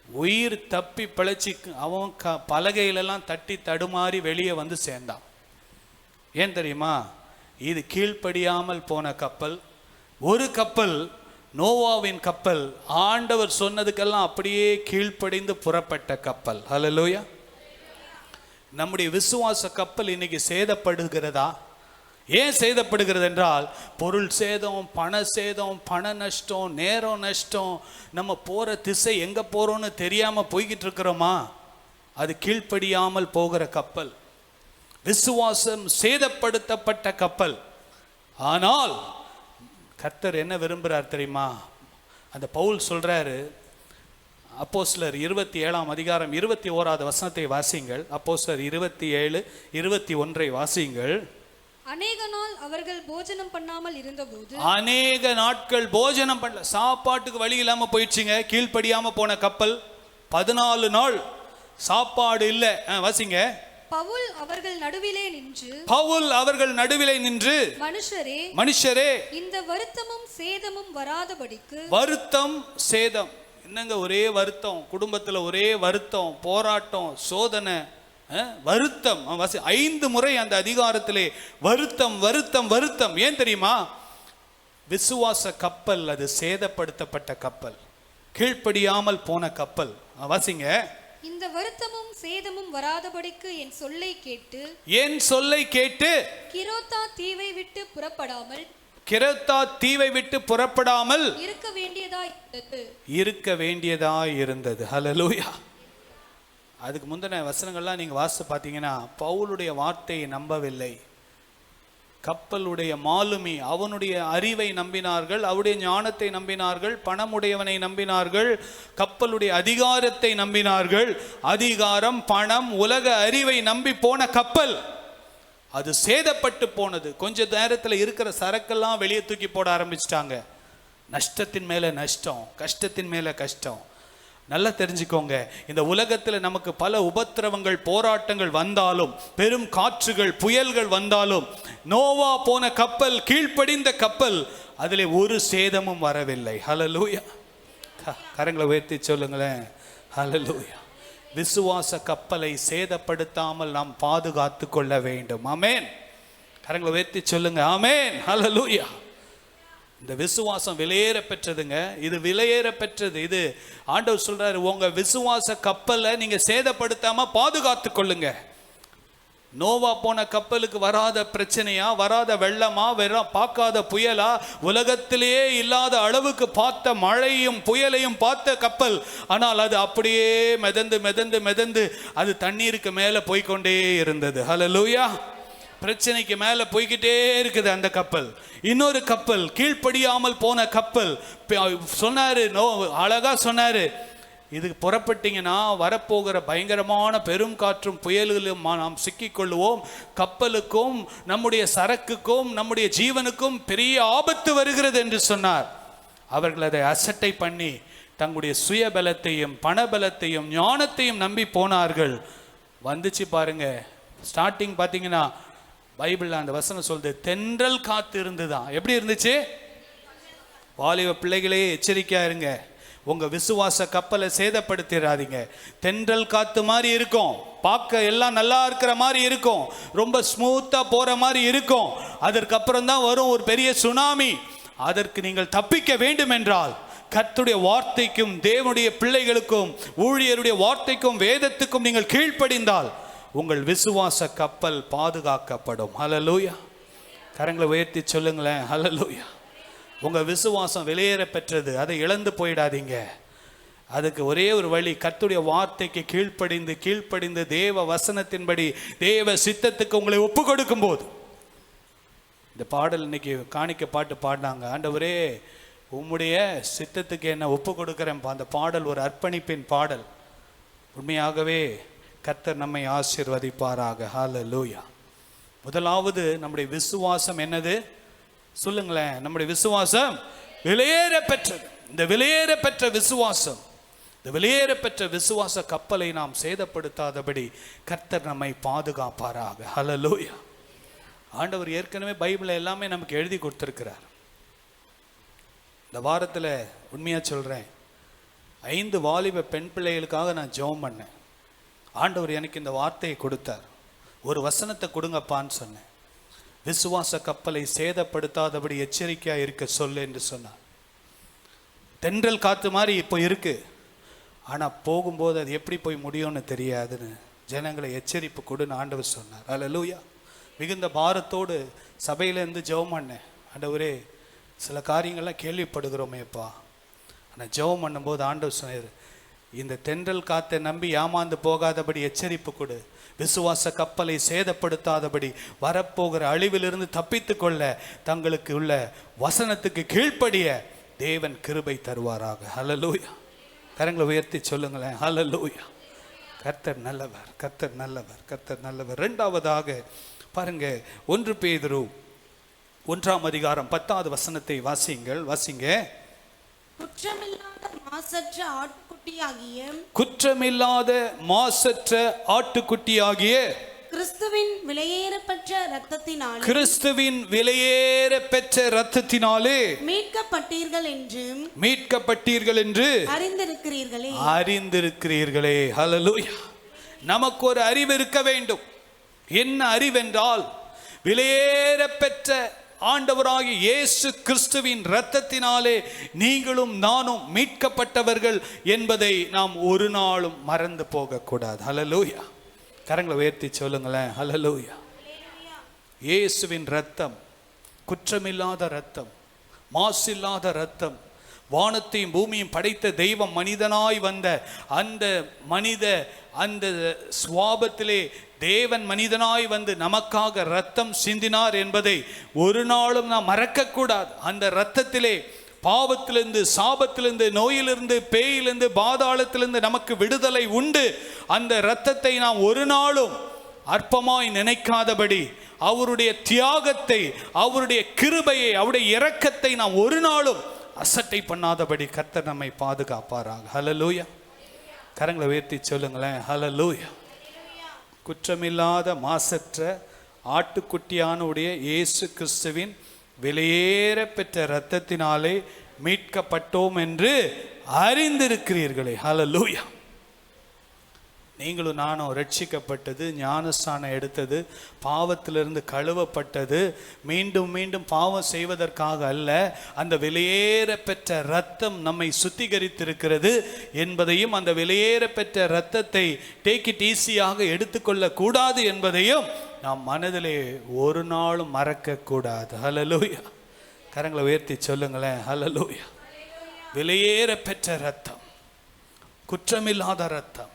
உயிர் தப்பி பிழைச்சி அவன் பலகையிலெல்லாம் தட்டி தடுமாறி வெளியே வந்து சேர்ந்தான். ஏன் தெரியுமா? இது கீழ்ப்படியாமல் போன கப்பல். ஒரு கப்பல், நோவாவின் கப்பல், ஆண்டவர் சொன்னதுக்கெல்லாம் அப்படியே கீழ்ப்படிந்து புறப்பட்ட கப்பல். ஹல்லேலூயா. நம்முடைய விசுவாச கப்பல் இன்னைக்கு சேதப்படுகிறதா? ஏன் சேதப்படுகிறது என்றால் பொருள் சேதம், பண சேதம், பண நஷ்டம், நேரம் நஷ்டம், நம்ம போகிற திசை எங்கே போகிறோன்னு தெரியாமல் போய்கிட்டு இருக்கிறோமா? அது கீழ்ப்படியாமல் போகிற கப்பல், விசுவாசம் சேதப்படுத்தப்பட்ட கப்பல். ஆனால் கர்த்தர் என்ன விரும்புகிறார் தெரியுமா? அந்த பவுல் சொல்கிறாரு, அப்போஸ்தலர் 27 வசனத்தை வாசிங்கள். அப்போஸ்தலர் 27:21 வாசிங்கள். அநேக நாள் அவர்கள் போஜனம் பண்ணாமல் இருந்தபோது, அநேக நாட்கள் போஜனம் பண்ணல, சாப்பாட்டுக்கு வழி இல்லாம போயிடுச்சுங்க. கீழ்ப்படியாம போன கப்பல் 14 நாள் சாப்பாடு இல்லை. வாசிங்க. பவுல் அவர்கள் நடுவிலே நின்று மனுஷரே இந்த வருத்தமும் சேதமும் வராதபடிக்கு. வருத்தம் சேதம் என்னங்க? ஒரே வருத்தம், குடும்பத்தில் ஒரே வருத்தம், போராட்டம், சோதனை, வருத்தம். 5 முறை அந்த அதிகாரத்திலே வருத்தம் வருத்தம் வருத்தம். ஏன் தெரியுமா? விசுவாச கப்பல் அது சேதப்படுத்தப்பட்ட கப்பல், கீழ்ப்படியாமல் போன கப்பல். வாசிங்க. இந்த வருத்தமும் சேதமும் வராதபடிக்கு என் சொல்லை கேட்டு கிரோத்தா தீவை விட்டு புறப்படாமல் இருக்க வேண்டியதாய் இருந்தது. ஹல்லேலூயா. அதுக்கு முந்தின வசனங்கள்லாம் நீங்க வாசித்து பார்த்தீங்கன்னா, பவுலுடைய வார்த்தையை நம்பவில்லை. கப்பலுடைய மாலுமி அவனுடைய அறிவை நம்பினார்கள், அவருடைய ஞானத்தை நம்பினார்கள், பணமுடையவனை நம்பினார்கள், கப்பலுடைய அதிகாரத்தை நம்பினார்கள். அதிகாரம், பணம், உலக அறிவை நம்பி போன கப்பல் அது சேதப்பட்டு போனது. கொஞ்ச நேரத்தில் இருக்கிற சரக்கெல்லாம் வெளியே தூக்கி போட ஆரம்பிச்சிட்டாங்க. நஷ்டத்தின் மேல நஷ்டம், கஷ்டத்தின் மேல கஷ்டம். நல்லா தெரிஞ்சுக்கோங்க, இந்த உலகத்தில் நமக்கு பல உபத்திரவங்கள், போராட்டங்கள் வந்தாலும், பெரும் காற்றுகள், புயல்கள் வந்தாலும், நோவா போன கப்பல், கீழ்ப்படிந்த கப்பல், அதிலே ஒரு சேதமும் வரவில்லை. ஹல்லேலூயா. கரங்களை உயர்த்தி சொல்லுங்களேன், ஹல்லேலூயா. விசுவாச கப்பலை சேதப்படுத்தாமல் நாம் பாதுகாத்து கொள்ள வேண்டும். ஆமென். கரங்களை உயர்த்தி சொல்லுங்க, ஆமென், ஹல்லேலூயா. இந்த விசுவாசம் விலையேற பெற்றதுங்க. இது விலையேற பெற்றது. இது ஆண்டவர் சொல்றாரு, உங்க விசுவாச கப்பலை நீங்க சேதப்படுத்தாம பாதுகாத்து கொள்ளுங்க. நோவா போன கப்பலுக்கு வராத பிரச்சனையா, வராத வெள்ளமா, பார்க்காத புயலா, உலகத்திலேயே இல்லாத அளவுக்கு பார்த்த மழையும் புயலையும் பார்த்த கப்பல். ஆனால் அது அப்படியே மிதந்து மிதந்து மிதந்து அது தண்ணீருக்கு மேல போய்கொண்டே இருந்தது. ஹல்லேலூயா. பிரச்சனைக்கு மேல போய்கிட்டே இருக்குது அந்த கப்பல். இன்னொரு கப்பல், கீழ்ப்படியாமல் போன கப்பல், சொன்னாரு, அழகா சொன்னாரு, இதுக்கு புறப்பட்டீங்கன்னா வரப்போகிற பயங்கரமான பெரும் காற்றும் புயல்களும் நாம் சிக்கிக்கொள்ளுவோம். கப்பலுக்கும் நம்முடைய சரக்குக்கும் நம்முடைய ஜீவனுக்கும் பெரிய ஆபத்து வருகிறது என்று சொன்னார். அவர்கள் அதை அசட்டை பண்ணி தங்களுடைய சுயபலத்தையும் பணபலத்தையும் ஞானத்தையும் நம்பி போனார்கள். வந்துச்சு பாருங்க. ஸ்டார்டிங் பார்த்தீங்கன்னா பைபிள்ல அந்த வசனம் சொல்லுது, தென்றல் காத்து இருந்துதான். எப்படி இருந்துச்சு? வாலிப பிள்ளைகளே எச்சரிக்கையா இருங்க. உங்க விசுவாச கப்பலை சேதப்படுத்திடாதீங்க. தென்றல் காத்து மாதிரி இருக்கும், பார்க்க எல்லாம் நல்லா இருக்கிற மாதிரி இருக்கும், ரொம்ப ஸ்மூத்தா போற மாதிரி இருக்கும். அதற்கப்புறம் தான் வரும் ஒரு பெரிய சுனாமி. அதற்கு நீங்கள் தப்பிக்க வேண்டும் என்றால் கர்த்தருடைய வார்த்தைக்கும் தேவனுடைய பிள்ளைகளுக்கும் ஊழியருடைய வார்த்தைக்கும் வேதத்துக்கும் நீங்கள் கீழ்ப்படிந்தால் உங்கள் விசுவாச கப்பல் பாதுகாக்கப்படும். ஹல்லேலூயா. கரங்களை உயர்த்தி சொல்லுங்களேன், ஹல்லேலூயா. உங்க விசுவாசம் வெளியேற பெற்றது, அதை இழந்து போயிடாதீங்க. அதுக்கு ஒரே ஒரு வழி, கர்த்தருடைய வார்த்தைக்கு கீழ்ப்படிந்து தேவ வசனத்தின்படி தேவ சித்தத்துக்கு உங்களை ஒப்பு கொடுக்கும் போது. இந்த பாடல் இன்னைக்கு காணிக்க பாட்டு பாடினாங்க, ஆண்டவரே உம்முடைய சித்தத்துக்கு என்ன ஒப்பு கொடுக்கிறேன். அந்த பாடல் ஒரு அர்ப்பணிப்பின் பாடல். உண்மையாகவே கர்த்தர் நம்மை ஆசீர்வதிப்பாராக. ஹல்லேலூயா. முதலாவது நம்முடைய விசுவாசம் என்னது சொல்லுங்களேன்? நம்முடைய விசுவாசம் விலையேற பெற்றது. இந்த விலையேற பெற்ற விசுவாசம், இந்த விலையேற பெற்ற விசுவாச கப்பலை நாம் சேதப்படுத்தாதபடி கர்த்தர் நம்மை பாதுகாப்பாராக. ஹல்லேலூயா. ஆண்டவர் ஏற்கனவே பைபிளை எல்லாமே நமக்கு எழுதி கொடுத்திருக்கிறார். இந்த வாரத்தில் உண்மையா சொல்றேன், 5 வாலிப பெண் பிள்ளைகளுக்காக நான் ஜெபம் பண்ணேன். ஆண்டவர் எனக்கு இந்த வார்த்தையை கொடுத்தார். ஒரு வசனத்தை கொடுங்கப்பான்னு சொன்னேன். விசுவாச கப்பலை சேதப்படுத்தாதபடி எச்சரிக்கையா இருக்க சொல்லு என்று சொன்னார். தென்றல் காத்து மாதிரி இப்போ இருக்கு, ஆனா போகும்போது அது எப்படி போய் முடியும்னு தெரியாதுன்னு ஜனங்களை எச்சரிப்பு கொடுன்னு ஆண்டவர் சொன்னார். ஹல்லேலூயா. மிகுந்த பாரத்தோடு சபையிலேருந்து ஜெபம் பண்ணேன். ஆண்டவரே, சில காரியங்கள்லாம் கேள்விப்படுகிறோமேப்பா. ஆனால் ஜெபம் பண்ணும்போது ஆண்டவர் சொன்னார், இந்த தென்றல் காத்தை நம்பி ஏமாந்து போகாதபடி எச்சரிப்பு கொடு. விசுவாச கப்பலை சேதப்படுத்தாதபடி வரப்போகிற அழிவிலிருந்து தப்பித்து கொள்ள தங்களுக்கு உள்ள வசனத்துக்கு கீழ்ப்படிய தேவன் கிருபை தருவாராக. ஹல்லேலூயா. கரங்களை உயர்த்தி சொல்லுங்களேன், ஹல்லேலூயா. கர்த்தர் நல்லவர், கர்த்தர் நல்லவர், கர்த்தர் நல்லவர். இரண்டாவதாக பாருங்க, 1 பேதுரு 1ஆம் அதிகாரம் 10வது வசனத்தை வாசிங்க. குற்றமில்லாத மாசற்ற ஆட்டுக்குட்டியாகிய கிறிஸ்துவின் விலையேற பெற்ற இரத்தத்தினாலே மீட்கப்பட்டீர்கள் என்று அறிந்திருக்கிறீர்களே. ஹல்லேலூயா. நமக்கு ஒரு அறிவு இருக்க வேண்டும். என்ன அறிவென்றால், விலையேற பெற்ற ஆண்டவராகிய இயேசு கிறிஸ்துவின் இரத்தத்தினாலே நீங்களும் நானும் மீட்கப்பட்டவர்கள் என்பதை நாம் ஒரு நாளும் மறந்து போகக்கூடாது. ஹல்லேலூயா. கரங்களை உயர்த்தி சொல்லுங்களேன், ஹல்லேலூயா. இயேசுவின் இரத்தம் குற்றமில்லாத இரத்தம், மாசில்லாத இரத்தம். வானத்தையும் பூமியும் படைத்த தெய்வம் மனிதனாய் வந்த அந்த சுவாபத்திலே தேவன் மனிதனாய் வந்து நமக்காக இரத்தம் சிந்தினார் என்பதை ஒரு நாளும் நாம் மறக்கக்கூடாது. அந்த இரத்தத்திலே பாவத்திலிருந்து, சாபத்திலிருந்து, நோயிலிருந்து, பேயிலிருந்து, பாதாளத்திலிருந்து நமக்கு விடுதலை உண்டு. அந்த இரத்தத்தை நாம் ஒரு நாளும் அற்பமாய் நினைக்காதபடி, அவருடைய தியாகத்தை, அவருடைய கிருபையை, அவருடைய இரக்கத்தை நாம் ஒரு நாளும் அசட்டை பண்ணாதபடி கர்த்தர் நம்மை பாதுகாப்பாராக. ஹல்லேலூயா. கரங்களை உயர்த்தி சொல்லுங்களேன், ஹல்லேலூயா. குற்றமில்லாத மாசற்ற ஆட்டுக்குட்டியானுடைய இயேசு கிறிஸ்துவின் விலையேற பெற்ற இரத்தத்தினாலே மீட்கப்பட்டோம் என்று அறிந்திருக்கிறீர்களே. ஹல்லேலூயா. நீங்களும் நானும் ரட்சிக்கப்பட்டது, ஞானஸ்நானம் எடுத்தது, பாவத்திலிருந்து கழுவப்பட்டது, மீண்டும் மீண்டும் பாவம் செய்வதற்காக அல்ல, அந்த விலையேற பெற்ற இரத்தம் நம்மை சுத்திகரித்திருக்கிறது என்பதையும், அந்த விலையேற பெற்ற இரத்தத்தை டேக் இட் ஈஸியாக எடுத்துக்கொள்ள கூடாது என்பதையும் நாம் மனதிலே ஒரு நாளும் மறக்கக்கூடாது. ஹல்லேலூயா. கரங்களை உயர்த்தி சொல்லுங்களேன், ஹல்லேலூயா. விலையேற பெற்ற இரத்தம், குற்றமில்லாத இரத்தம்.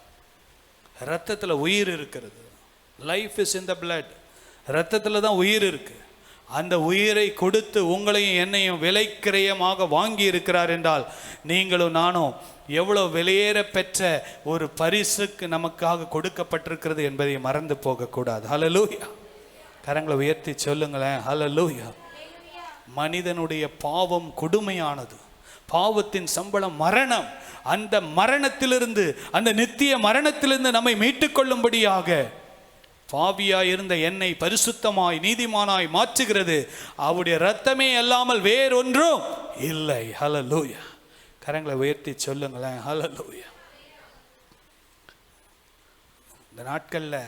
ரத்தத்தில் உயிர் இருக்கிறது. Life is in the blood. ரத்தத்தில் தான் உயிர் இருக்கு. அந்த உயிரை கொடுத்து உங்களையும் என்னையும் விலைக்கிரயமாக வாங்கி இருக்கிறார் என்றால், நீங்களும் நானும் எவ்வளோ விலையேற பெற்ற ஒரு பரிசுக்கு நமக்காக கொடுக்கப்பட்டிருக்கிறது என்பதை மறந்து போகக்கூடாது. ஹல்லேலூயா. கரங்களை உயர்த்தி சொல்லுங்களேன், ஹல்லேலூயா. மனிதனுடைய பாவம் கொடுமையானது. பாவத்தின் சம்பளம் மரணம். அந்த மரணத்திலிருந்து, அந்த நித்திய மரணத்திலிருந்து நம்மை மீட்டுக்கொள்ளும்படியாக பாவியாய் இருந்த என்னை பரிசுத்தமாய் நீதிமானாய் மாற்றுகிறது அவருடைய இரத்தமே அல்லாமல் வேறொன்றும் இல்லை. ஹல்லேலூயா. கரங்களை உயர்த்தி சொல்லுங்களேன், ஹல்லேலூயா. இந்த நாட்களில்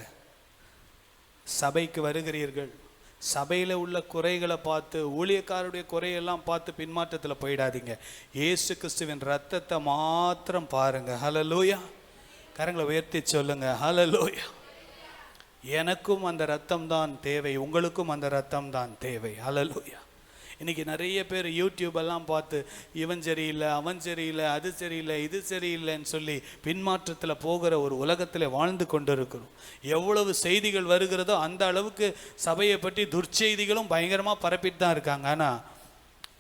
சபைக்கு வருகிறீர்கள், சபையில் உள்ள குறைகளை பார்த்து, ஊழியக்காரருடைய குறையெல்லாம் பார்த்து பின்மாற்றத்தில் போயிடாதீங்க. இயேசு கிறிஸ்துவின் இரத்தத்தை மாத்திரம் பாருங்க. ஹல்லேலூயா. கரங்களை உயர்த்தி சொல்லுங்க, ஹல்லேலூயா. எனக்கும் அந்த இரத்தம் தான் தேவை, உங்களுக்கும் அந்த இரத்தம் தான் தேவை. ஹல்லேலூயா. இன்றைக்கி நிறைய பேர் யூடியூபெல்லாம் பார்த்து இவன் சரியில்லை, அவன் சரியில்லை, அது சரியில்லை, இது சரியில்லைன்னு சொல்லி பின்மாற்றத்தில் போகிற ஒரு உலகத்தில் வாழ்ந்து கொண்டு இருக்கிறோம். எவ்வளவு செய்திகள் வருகிறதோ அந்த அளவுக்கு சபையை பற்றி துர்ச்செய்திகளும் பயங்கரமாக பரப்பிட்டு தான் இருக்காங்க. ஆனால்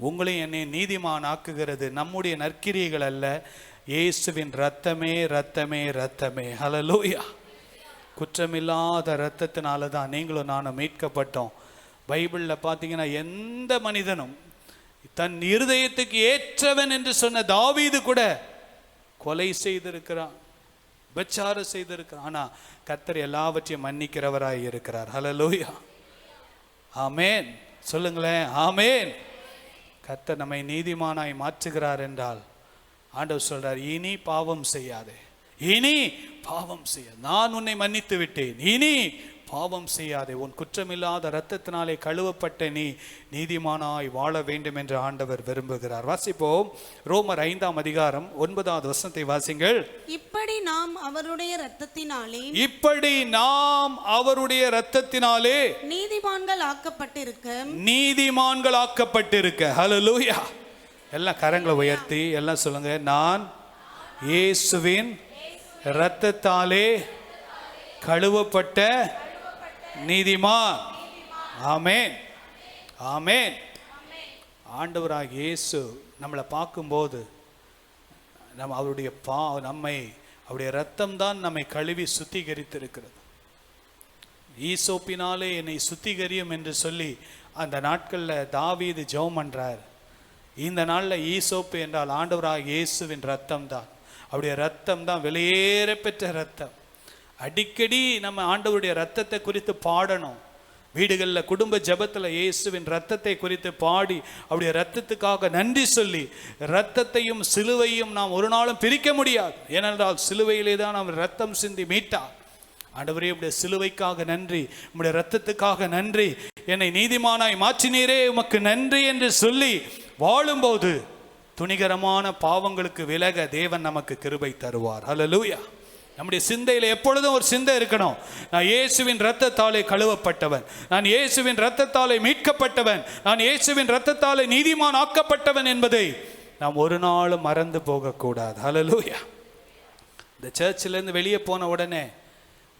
உங்களையும் என்னை நீதிமான் ஆக்குகிறது நம்முடைய நற்கிரியைகள் அல்ல, இயேசுவின் இரத்தமே, இரத்தமே, இரத்தமே. ஹல்லேலூயா. குற்றமில்லாத இரத்தத்தினால தான் நீங்களும் நானும் மீட்கப்பட்டோம். பைபிளில் பார்த்தீங்கன்னா எந்த மனிதனும் தன் இருதயத்துக்கு ஏற்றவன் என்று சொன்ன தாவீது கூட கொலை செய்திருக்கிறான், விபச்சாரம் செய்திருக்கிறான். ஆனால் கர்த்தர் எல்லாவற்றையும் மன்னிக்கிறவராய் இருக்கிறார். ஹல்லேலூயா. ஆமேன். சொல்லுங்களேன், ஆமேன். கர்த்தர் நம்மை நீதிமானாய் மாற்றுகிறார் என்றால் ஆண்டவர் சொல்றார், இனி பாவம் செய்யாதே, இனி பாவம் செய்ய நான் உன்னை மன்னித்து விட்டேன், இனி பாவம் செய்யாதே, உன் குற்றமில்லாத இரத்தத்தினாலே கழுவப்பட்ட நீ நீதிமானாய் வாழ வேண்டும் என்று ஆண்டவர் விரும்புகிறார். வாசிப்போம். ரோமர் 5ஆம் அதிகாரம் 9வது வசனத்தை வாசிங்கள். இப்படி நாம் அவருடைய இரத்தத்தினாலே நீதிமான்கள் ஆக்கப்பட்டிருக்க. ஹல்லேலூயா. எல்லாம் கரங்களை உயர்த்தி எல்லாம் சொல்லுங்க, நான் இயேசுவின் இரத்தத்தாலே கழுவப்பட்ட நீதிமான். ஆமென், ஆமென். ஆண்டவராகிய இயேசு நம்மளை பார்க்கும்போது அவருடைய அவருடைய இரத்தம் தான் நம்மை கழுவி சுத்திகரித்திருக்கிறது. ஈசோப்பினாலே என்னை சுத்திகரியும் என்று சொல்லி அந்த நாட்களில் தாவீது ஜெபம் பண்றார். இந்த நாளில் ஈசோப்பு என்றால் ஆண்டவராகிய இயேசுவின் இரத்தம் தான். அவருடைய இரத்தம் தான் விலையேற பெற்ற இரத்தம். அடிக்கடி நம்ம ஆண்டவருடைய இரத்தத்தை குறித்து பாடணும். வீடுகளில் குடும்ப ஜெபத்தில் இயேசுவின் இரத்தத்தை குறித்து பாடி அவருடைய இரத்தத்துக்காக நன்றி சொல்லி, இரத்தத்தையும் சிலுவையும் நாம் ஒரு நாளும் பிரிக்க முடியாது. ஏனென்றால் சிலுவையிலே தான் அவர் இரத்தம் சிந்தி மீட்டார். ஆண்டவரே, உடைய சிலுவைக்காக நன்றி, உடைய இரத்தத்துக்காக நன்றி, என்னை நீதிமானாய் மாற்றினீரே உமக்கு நன்றி என்று சொல்லி வாழும்போது துணிகரமான பாவங்களுக்கு விலக தேவன் நமக்கு கிருபை தருவார். ஹல்லேலூயா. நம்முடைய சிந்தையில் எப்பொழுதும் ஒரு சிந்தை இருக்கணும். நான் இயேசுவின் இரத்தத்தாலே கழுவப்பட்டவன், நான் இயேசுவின் இரத்தத்தாலே மீட்கப்பட்டவன், நான் இயேசுவின் இரத்தத்தாலே நீதிமான் ஆக்கப்பட்டவன் என்பதை நாம் ஒரு நாளும் மறந்து போகக்கூடாது. ஹல்லேலூயா. இந்த சர்ச்சிலேருந்து வெளியே போன உடனே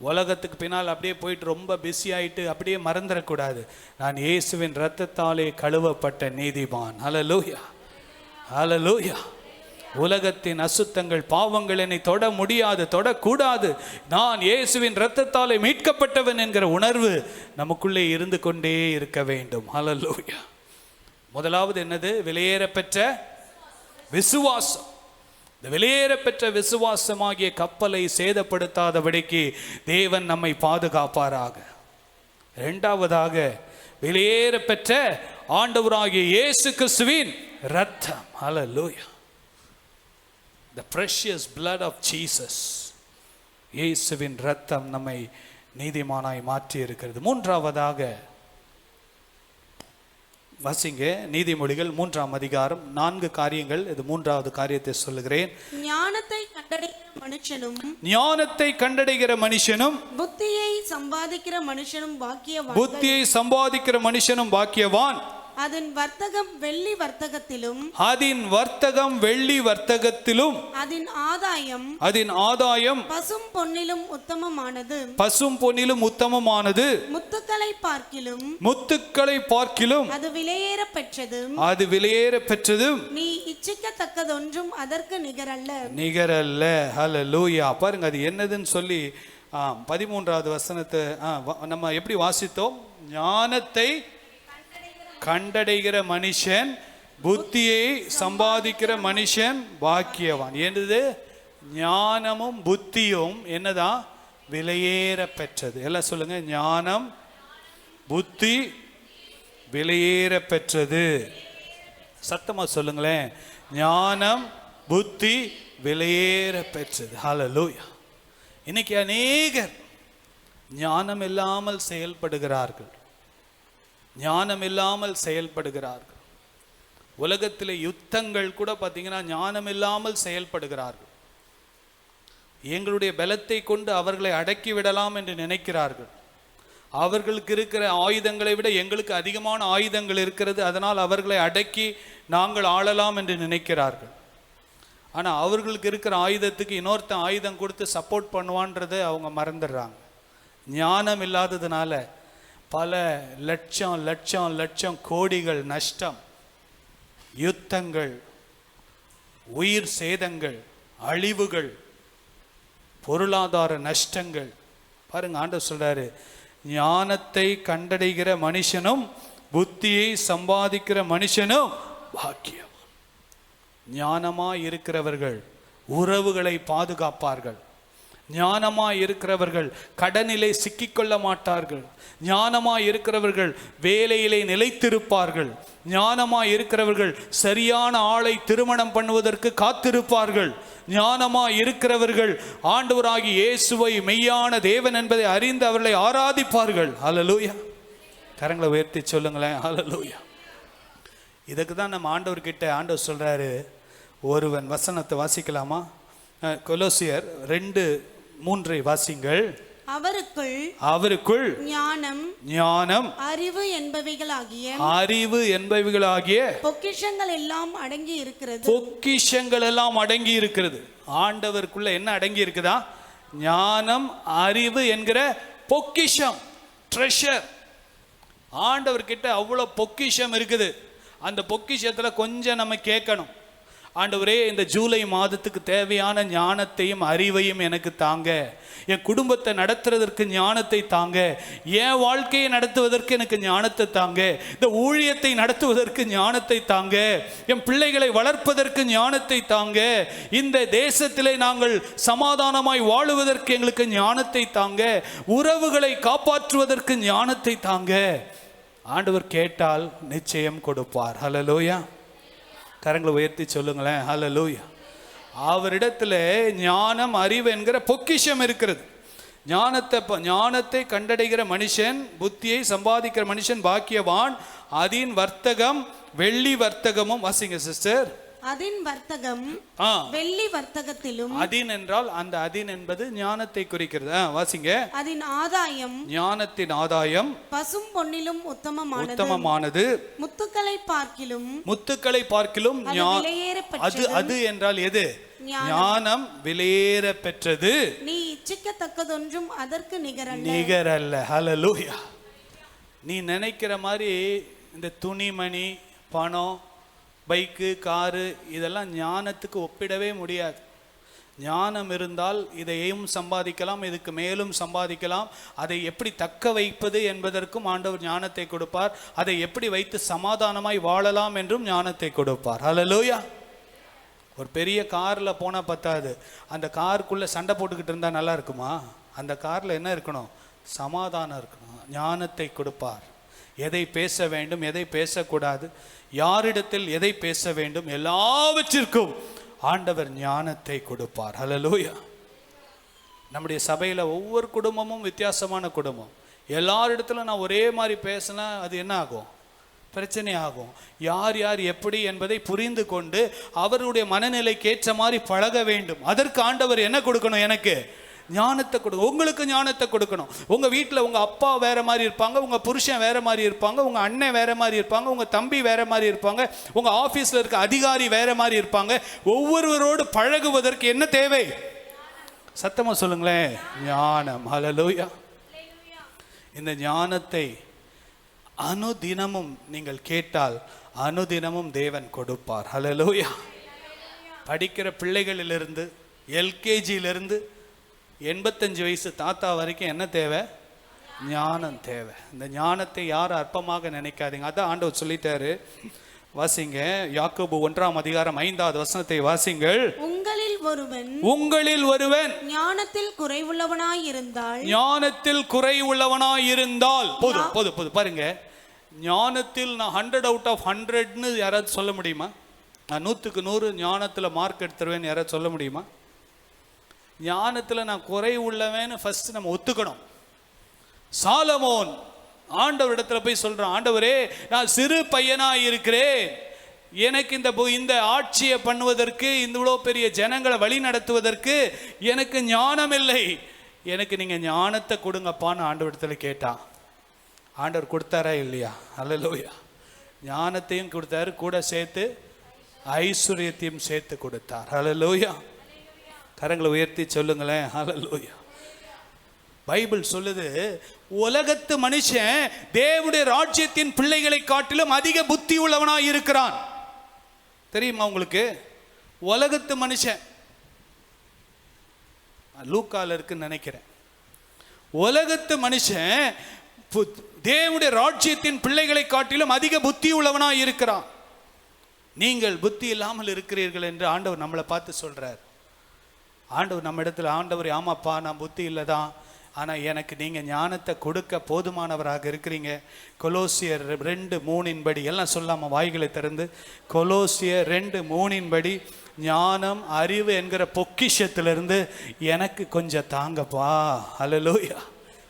உலகத்துக்கு பின்னால் அப்படியே போயிட்டு ரொம்ப பிஸி ஆகிட்டு அப்படியே மறந்துடக்கூடாது. நான் இயேசுவின் இரத்தத்தாலே கழுவப்பட்ட நீதிமான். ஹல்லேலூயா, ஹல்லேலூயா. உலகத்தின் அசுத்தங்கள் பாவங்கள் என்னை தொட முடியாது, தொடக்கூடாது. நான் இயேசுவின் இரத்தத்தாலே மீட்கப்பட்டவன் என்கிற உணர்வு நமக்குள்ளே இருந்து கொண்டே இருக்க வேண்டும். ஹல்லேலூயா. முதலாவது என்னது? விலையேறப்பெற்ற விசுவாசம். இந்த வெளியேறப்பெற்ற விசுவாசமாகிய கப்பலை சேதப்படுத்தாதபடிக்கு தேவன் நம்மை பாதுகாப்பாராக. இரண்டாவதாக வெளியேறப்பெற்ற ஆண்டவராகிய இயேசு கிறிஸ்துவின் இரத்தம். ஹல்லேலூயா. The precious blood of Jesus. இயேசுவின் இரத்தம் நம்மை நீதிமானாய் மாற்றி இருக்கிறது. மூன்றாவதாக வாசிங்க நீதிமொழிகள் 3ஆம் அதிகாரம் 4 காரியங்கள். இது 3வது காரியத்தை சொல்லுகிறேன். ஞானத்தை கண்டடைகிற மனுஷனும் ஞானத்தை கண்டடைகிற மனுஷனும் புத்தியை சம்பாதிக்கிற மனுஷனும் பாக்கியவான். புத்தியை சம்பாதிக்கிற மனுஷனும் பாக்கியவான். அதன் வர்த்தகம் வெள்ளி வர்த்தகத்திலும் அதன் வர்த்தகம் வெள்ளி வர்த்தகத்திலும் அதன் ஆதாயம் பசும் பொன்னிலும் உத்தமமானது. பசும் பொன்னிலும் உத்தமமானது. முத்துக்களை பார்க்கிலும் அது விலையேற பெற்றதும் அது விலையேற பெற்றதும் நீ இச்சிக்கத்தக்கதொன்றும் அதற்கு நிகரல்ல. ஹல்லேலூயா. பாருங்க அது என்னதுன்னு சொல்லி 13வது வசனத்தை நம்ம எப்படி வாசித்தோம்? ஞானத்தை கண்டடைகிற மனுஷன், புத்தியை சம்பாதிக்கிற மனுஷன் பாக்கியவான். என்னது? ஞானமும் புத்தியும் என்னதான்? விலையேற பெற்றது. எல்லாம் சொல்லுங்க. ஞானம் புத்தி விலையேற பெற்றது. சத்தமா சொல்லுங்களேன். ஞானம் புத்தி விலையேற பெற்றது. ஹல்லேலூயா. இன்னைக்கு அநேகர் ஞானம் இல்லாமல் செயல்படுகிறார்கள். ஞானம் இல்லாமல் செயல்படுகிறார்கள். உலகத்தில் யுத்தங்கள் கூட பார்த்தீங்கன்னா ஞானம் இல்லாமல் செயல்படுகிறார்கள். எங்களுடைய பலத்தை கொண்டு அவர்களை அடக்கி விடலாம் என்று நினைக்கிறார்கள். அவர்களுக்கு இருக்கிற ஆயுதங்களை விட எங்களுக்கு அதிகமான ஆயுதங்கள் இருக்கிறது, அதனால் அவர்களை அடக்கி நாங்கள் ஆளலாம் என்று நினைக்கிறார்கள். ஆனால் அவர்களுக்கு இருக்கிற ஆயுதத்துக்கு இன்னொருத்தன் ஆயுதம் கொடுத்து சப்போர்ட் பண்ணுவான்றதை அவங்க மறந்துடுறாங்க. ஞானம் இல்லாததுனால பல லட்சம் லட்சம் லட்சம் கோடிகள் நஷ்டம், யுத்தங்கள், உயிர் சேதங்கள், அழிவுகள், பொருளாதார நஷ்டங்கள். பாருங்க, ஆண்டவர் சொல்றாரு, ஞானத்தை கண்டடைகிற மனுஷனும் புத்தியை சம்பாதிக்கிற மனுஷனும் பாக்கியம். ஞானமாய் இருக்கிறவர்கள் உறவுகளை பாதுகாப்பார்கள். ஞானமாய் இருக்கிறவர்கள் கடனிலே சிக்கிக்கொள்ள மாட்டார்கள். ஞானமாய் இருக்கிறவர்கள் வேலையிலே நிலைத்திருப்பார்கள். ஞானமாய் இருக்கிறவர்கள் சரியான ஆளை திருமணம் பண்ணுவதற்கு காத்திருப்பார்கள். ஞானமாய் இருக்கிறவர்கள் ஆண்டவராகிய இயேசுவை மெய்யான தேவன் என்பதை அறிந்து அவர்களை ஆராதிப்பார்கள். ஹல்லேலூயா. கரங்களை உயர்த்தி சொல்லுங்களேன். ஹல்லேலூயா. இதுக்கு தான் நம்ம ஆண்டவர்கிட்ட ஆண்டவர் சொல்றாரு. ஒருவன் வசனத்தை வாசிக்கலாமா? கொலோசியர் 2:3 வாசிங்கள். அவருக்குள் ஞானம் அறிவு என்பவைகளாகிய பொக்கிஷங்கள் எல்லாம் அடங்கி இருக்கிறது. பொக்கிஷங்கள் எல்லாம் அடங்கி இருக்கிறது. ஆண்டவருக்குள்ள என்ன அடங்கி இருக்குதா? ஞானம் அறிவு என்கிற பொக்கிஷம், ட்ரெஷர். ஆண்டவர்கிட்ட அவ்வளோ பொக்கிஷம் இருக்குது. அந்த பொக்கிஷத்துல கொஞ்சம் நம்ம கேட்கணும். ஆண்டவரே, இந்த ஜூலை மாதத்துக்கு தேவையான ஞானத்தையும் அறிவையும் எனக்கு தாங்க. என் குடும்பத்தை நடத்துறதற்கு ஞானத்தை தாங்க. என் வாழ்க்கையை நடத்துவதற்கு எனக்கு ஞானத்தை தாங்க. இந்த ஊழியத்தை நடத்துவதற்கு ஞானத்தை தாங்க. என் பிள்ளைகளை வளர்ப்பதற்கு ஞானத்தை தாங்க. இந்த தேசத்திலே நாங்கள் சமாதானமாய் வாழுவதற்கு எங்களுக்கு ஞானத்தை தாங்க. உறவுகளை காப்பாற்றுவதற்கு ஞானத்தை தாங்க. ஆண்டவர் கேட்டால் நிச்சயம் கொடுப்பார். ஹல்லேலூயா. கரங்களை உயர்த்தி சொல்லுங்களேன். ஹல்லேலூயா. அவரிடத்துல ஞானம் அறிவு என்கிற பொக்கிஷம் இருக்கிறது. ஞானத்தை கண்டடைகிற மனுஷன், புத்தியை சம்பாதிக்கிற மனுஷன் பாக்கியவான். அதின் வர்த்தகம் வெள்ளி வர்த்தகமும். வாசிங்க சிஸ்டர். அதின் வர்த்தகம் வெள்ளி வர்த்தகத்திலும். அதின் என்றால் அந்த அதின் என்பது ஞானத்தை குறிக்கிறது. வாசிங்க. அதின் ஆதாயம், ஞானத்தின் ஆதாயம் பசும் பொன்னிலும் உத்தமமானது, முத்துக்களை பார்க்கிலும் அது என்றால் எது? ஞானம் விலையேற பெற்றது. நீ இச்சிக்கத்தக்கதொன்றும் அதற்கு நிகரல்ல. ஹல்லேலூயா. நீ நினைக்கிற மாதிரி இந்த துணிமணி, பணம், பைக்கு, காரு இதெல்லாம் ஞானத்துக்கு ஒப்பிடவே முடியாது. ஞானம் இருந்தால் இதையும் சம்பாதிக்கலாம், இதுக்கு மேலும் சம்பாதிக்கலாம். அதை எப்படி தக்க வைப்பது என்பதற்கும் ஆண்டவர் ஞானத்தை கொடுப்பார். அதை எப்படி வைத்து சமாதானமாய் வாழலாம் என்றும் ஞானத்தை கொடுப்பார். ஹல்லேலூயா. ஒரு பெரிய காரில் போனால் பத்தாது, அந்த காருக்குள்ளே சண்டை போட்டுக்கிட்டு இருந்தால் நல்லா இருக்குமா? அந்த காரில் என்ன இருக்கணும்? சமாதானம் இருக்கணும். ஞானத்தை கொடுப்பார். எதை பேச வேண்டும், எதை பேசக்கூடாது, யாரிடத்தில் எதை பேச வேண்டும், எல்லாவற்றிற்கும் ஆண்டவர் ஞானத்தை கொடுப்பார். ஹல்லேலூயா. நம்முடைய சபையில் ஒவ்வொரு குடும்பமும் வித்தியாசமான குடும்பம். எல்லாரிடத்திலும் நான் ஒரே மாதிரி பேசினா அது என்ன ஆகும்? பிரச்சனை ஆகும். யார் யார் எப்படி என்பதை புரிந்து கொண்டு அவருடைய மனநிலைக்கு ஏற்ற மாதிரி பழக வேண்டும். அதற்கு ஆண்டவர் என்ன கொடுக்கணும்? எனக்கு ஞானத்தை கொடுக்கணும். உங்களுக்கு ஞானத்தை கொடுக்கணும். உங்கள் வீட்டில் உங்கள் அப்பா வேற மாதிரி இருப்பாங்க, உங்கள் புருஷன் வேற மாதிரி இருப்பாங்க, உங்கள் அண்ணன் வேற மாதிரி இருப்பாங்க, உங்கள் தம்பி வேற மாதிரி இருப்பாங்க, உங்கள் ஆஃபீஸில் இருக்க அதிகாரி வேற மாதிரி இருப்பாங்க. ஒவ்வொருவரோடு பழகுவதற்கு என்ன தேவை? சத்தமாக சொல்லுங்களேன், ஞானம். ஹல்லேலூயா. இந்த ஞானத்தை அனுதினமும் நீங்கள் கேட்டால் அனுதினமும் தேவன் கொடுப்பார். ஹல்லேலூயா. படிக்கிற பிள்ளைகளிலிருந்து எல்கேஜியிலிருந்து 85 வயசு தாத்தா வரைக்கும் என்ன தேவை? ஞானம் தேவை. இந்த ஞானத்தை யாரும் அற்பமாக நினைக்காதீங்க. அதான் ஆண்டவர் சொல்லிட்டாரு. வாசிங்க, யாக்கோபு 1:5 வாசிங்கள். உங்களில் ஒருவன் ஞானத்தில் குறைவுள்ளவனாயிருந்தால் போதும் பாருங்க. ஞானத்தில் நான் 100 out of 100ன்னு யாராவது சொல்ல முடியுமா? நான் 100க்கு 100 ஞானத்தில் மார்க் எடுத்துருவேன்னு யாராவது சொல்ல முடியுமா? ஞானத்தில் நான் குறை உள்ளவேன்னு ஃபர்ஸ்ட் நம்ம ஒத்துக்கணும். சாலமோன் ஆண்டவர் இடத்துல போய் சொல்றான், ஆண்டவரே நான் சிறு பையனா இருக்கிறேன், எனக்கு இந்த ஆட்சியை பண்ணுவதற்கு, இவ்வளோ பெரிய ஜனங்களை வழி நடத்துவதற்கு எனக்கு ஞானம் இல்லை, எனக்கு நீங்க ஞானத்தை கொடுங்கப்பான்னு ஆண்டவர் இடத்துல கேட்டான். ஆண்டவர் கொடுத்தாரா இல்லையா? ஹல்லேலூயா. ஞானத்தையும் கொடுத்தாரு, கூட சேர்த்து ஐஸ்வர்யத்தையும் சேர்த்து கொடுத்தார். ஹல்லேலூயா. கரங்களை உயர்த்தி சொல்லுங்களேன், ஹல்லேலூயா. பைபிள் சொல்லுது, உலகத்து மனுஷன் தேவனுடைய ராஜ்யத்தின் பிள்ளைகளை காட்டிலும் அதிக புத்தி உள்ளவனாய் இருக்கிறான். தெரியுமா உங்களுக்கு? உலகத்து மனுஷன், லூக்கால இருக்குன்னு நினைக்கிறேன். உலகத்து மனுஷன் தேவனுடைய ராஜ்யத்தின் பிள்ளைகளை காட்டிலும் அதிக புத்தி உள்ளவனாய் இருக்கிறான். நீங்கள் புத்தி இல்லாமல் இருக்கிறீர்கள் என்று ஆண்டவர் நம்மளை பார்த்து சொல்றார். ஆண்டவர் நம்ம இடத்துல, ஆண்டவர் ஆமாப்பா நான் புத்தி இல்லை தான், ஆனால் எனக்கு நீங்கள் ஞானத்தை கொடுக்க போதுமானவராக இருக்கிறீங்க. கொலோசியர் 2:3 எல்லாம் சொல்லாமல் வாய்களை திறந்து, கொலோசியர் 2:3 ஞானம் அறிவு என்கிற பொக்கிஷத்திலிருந்து எனக்கு கொஞ்சம் தாங்கப்பா. ஹல்லேலூயா.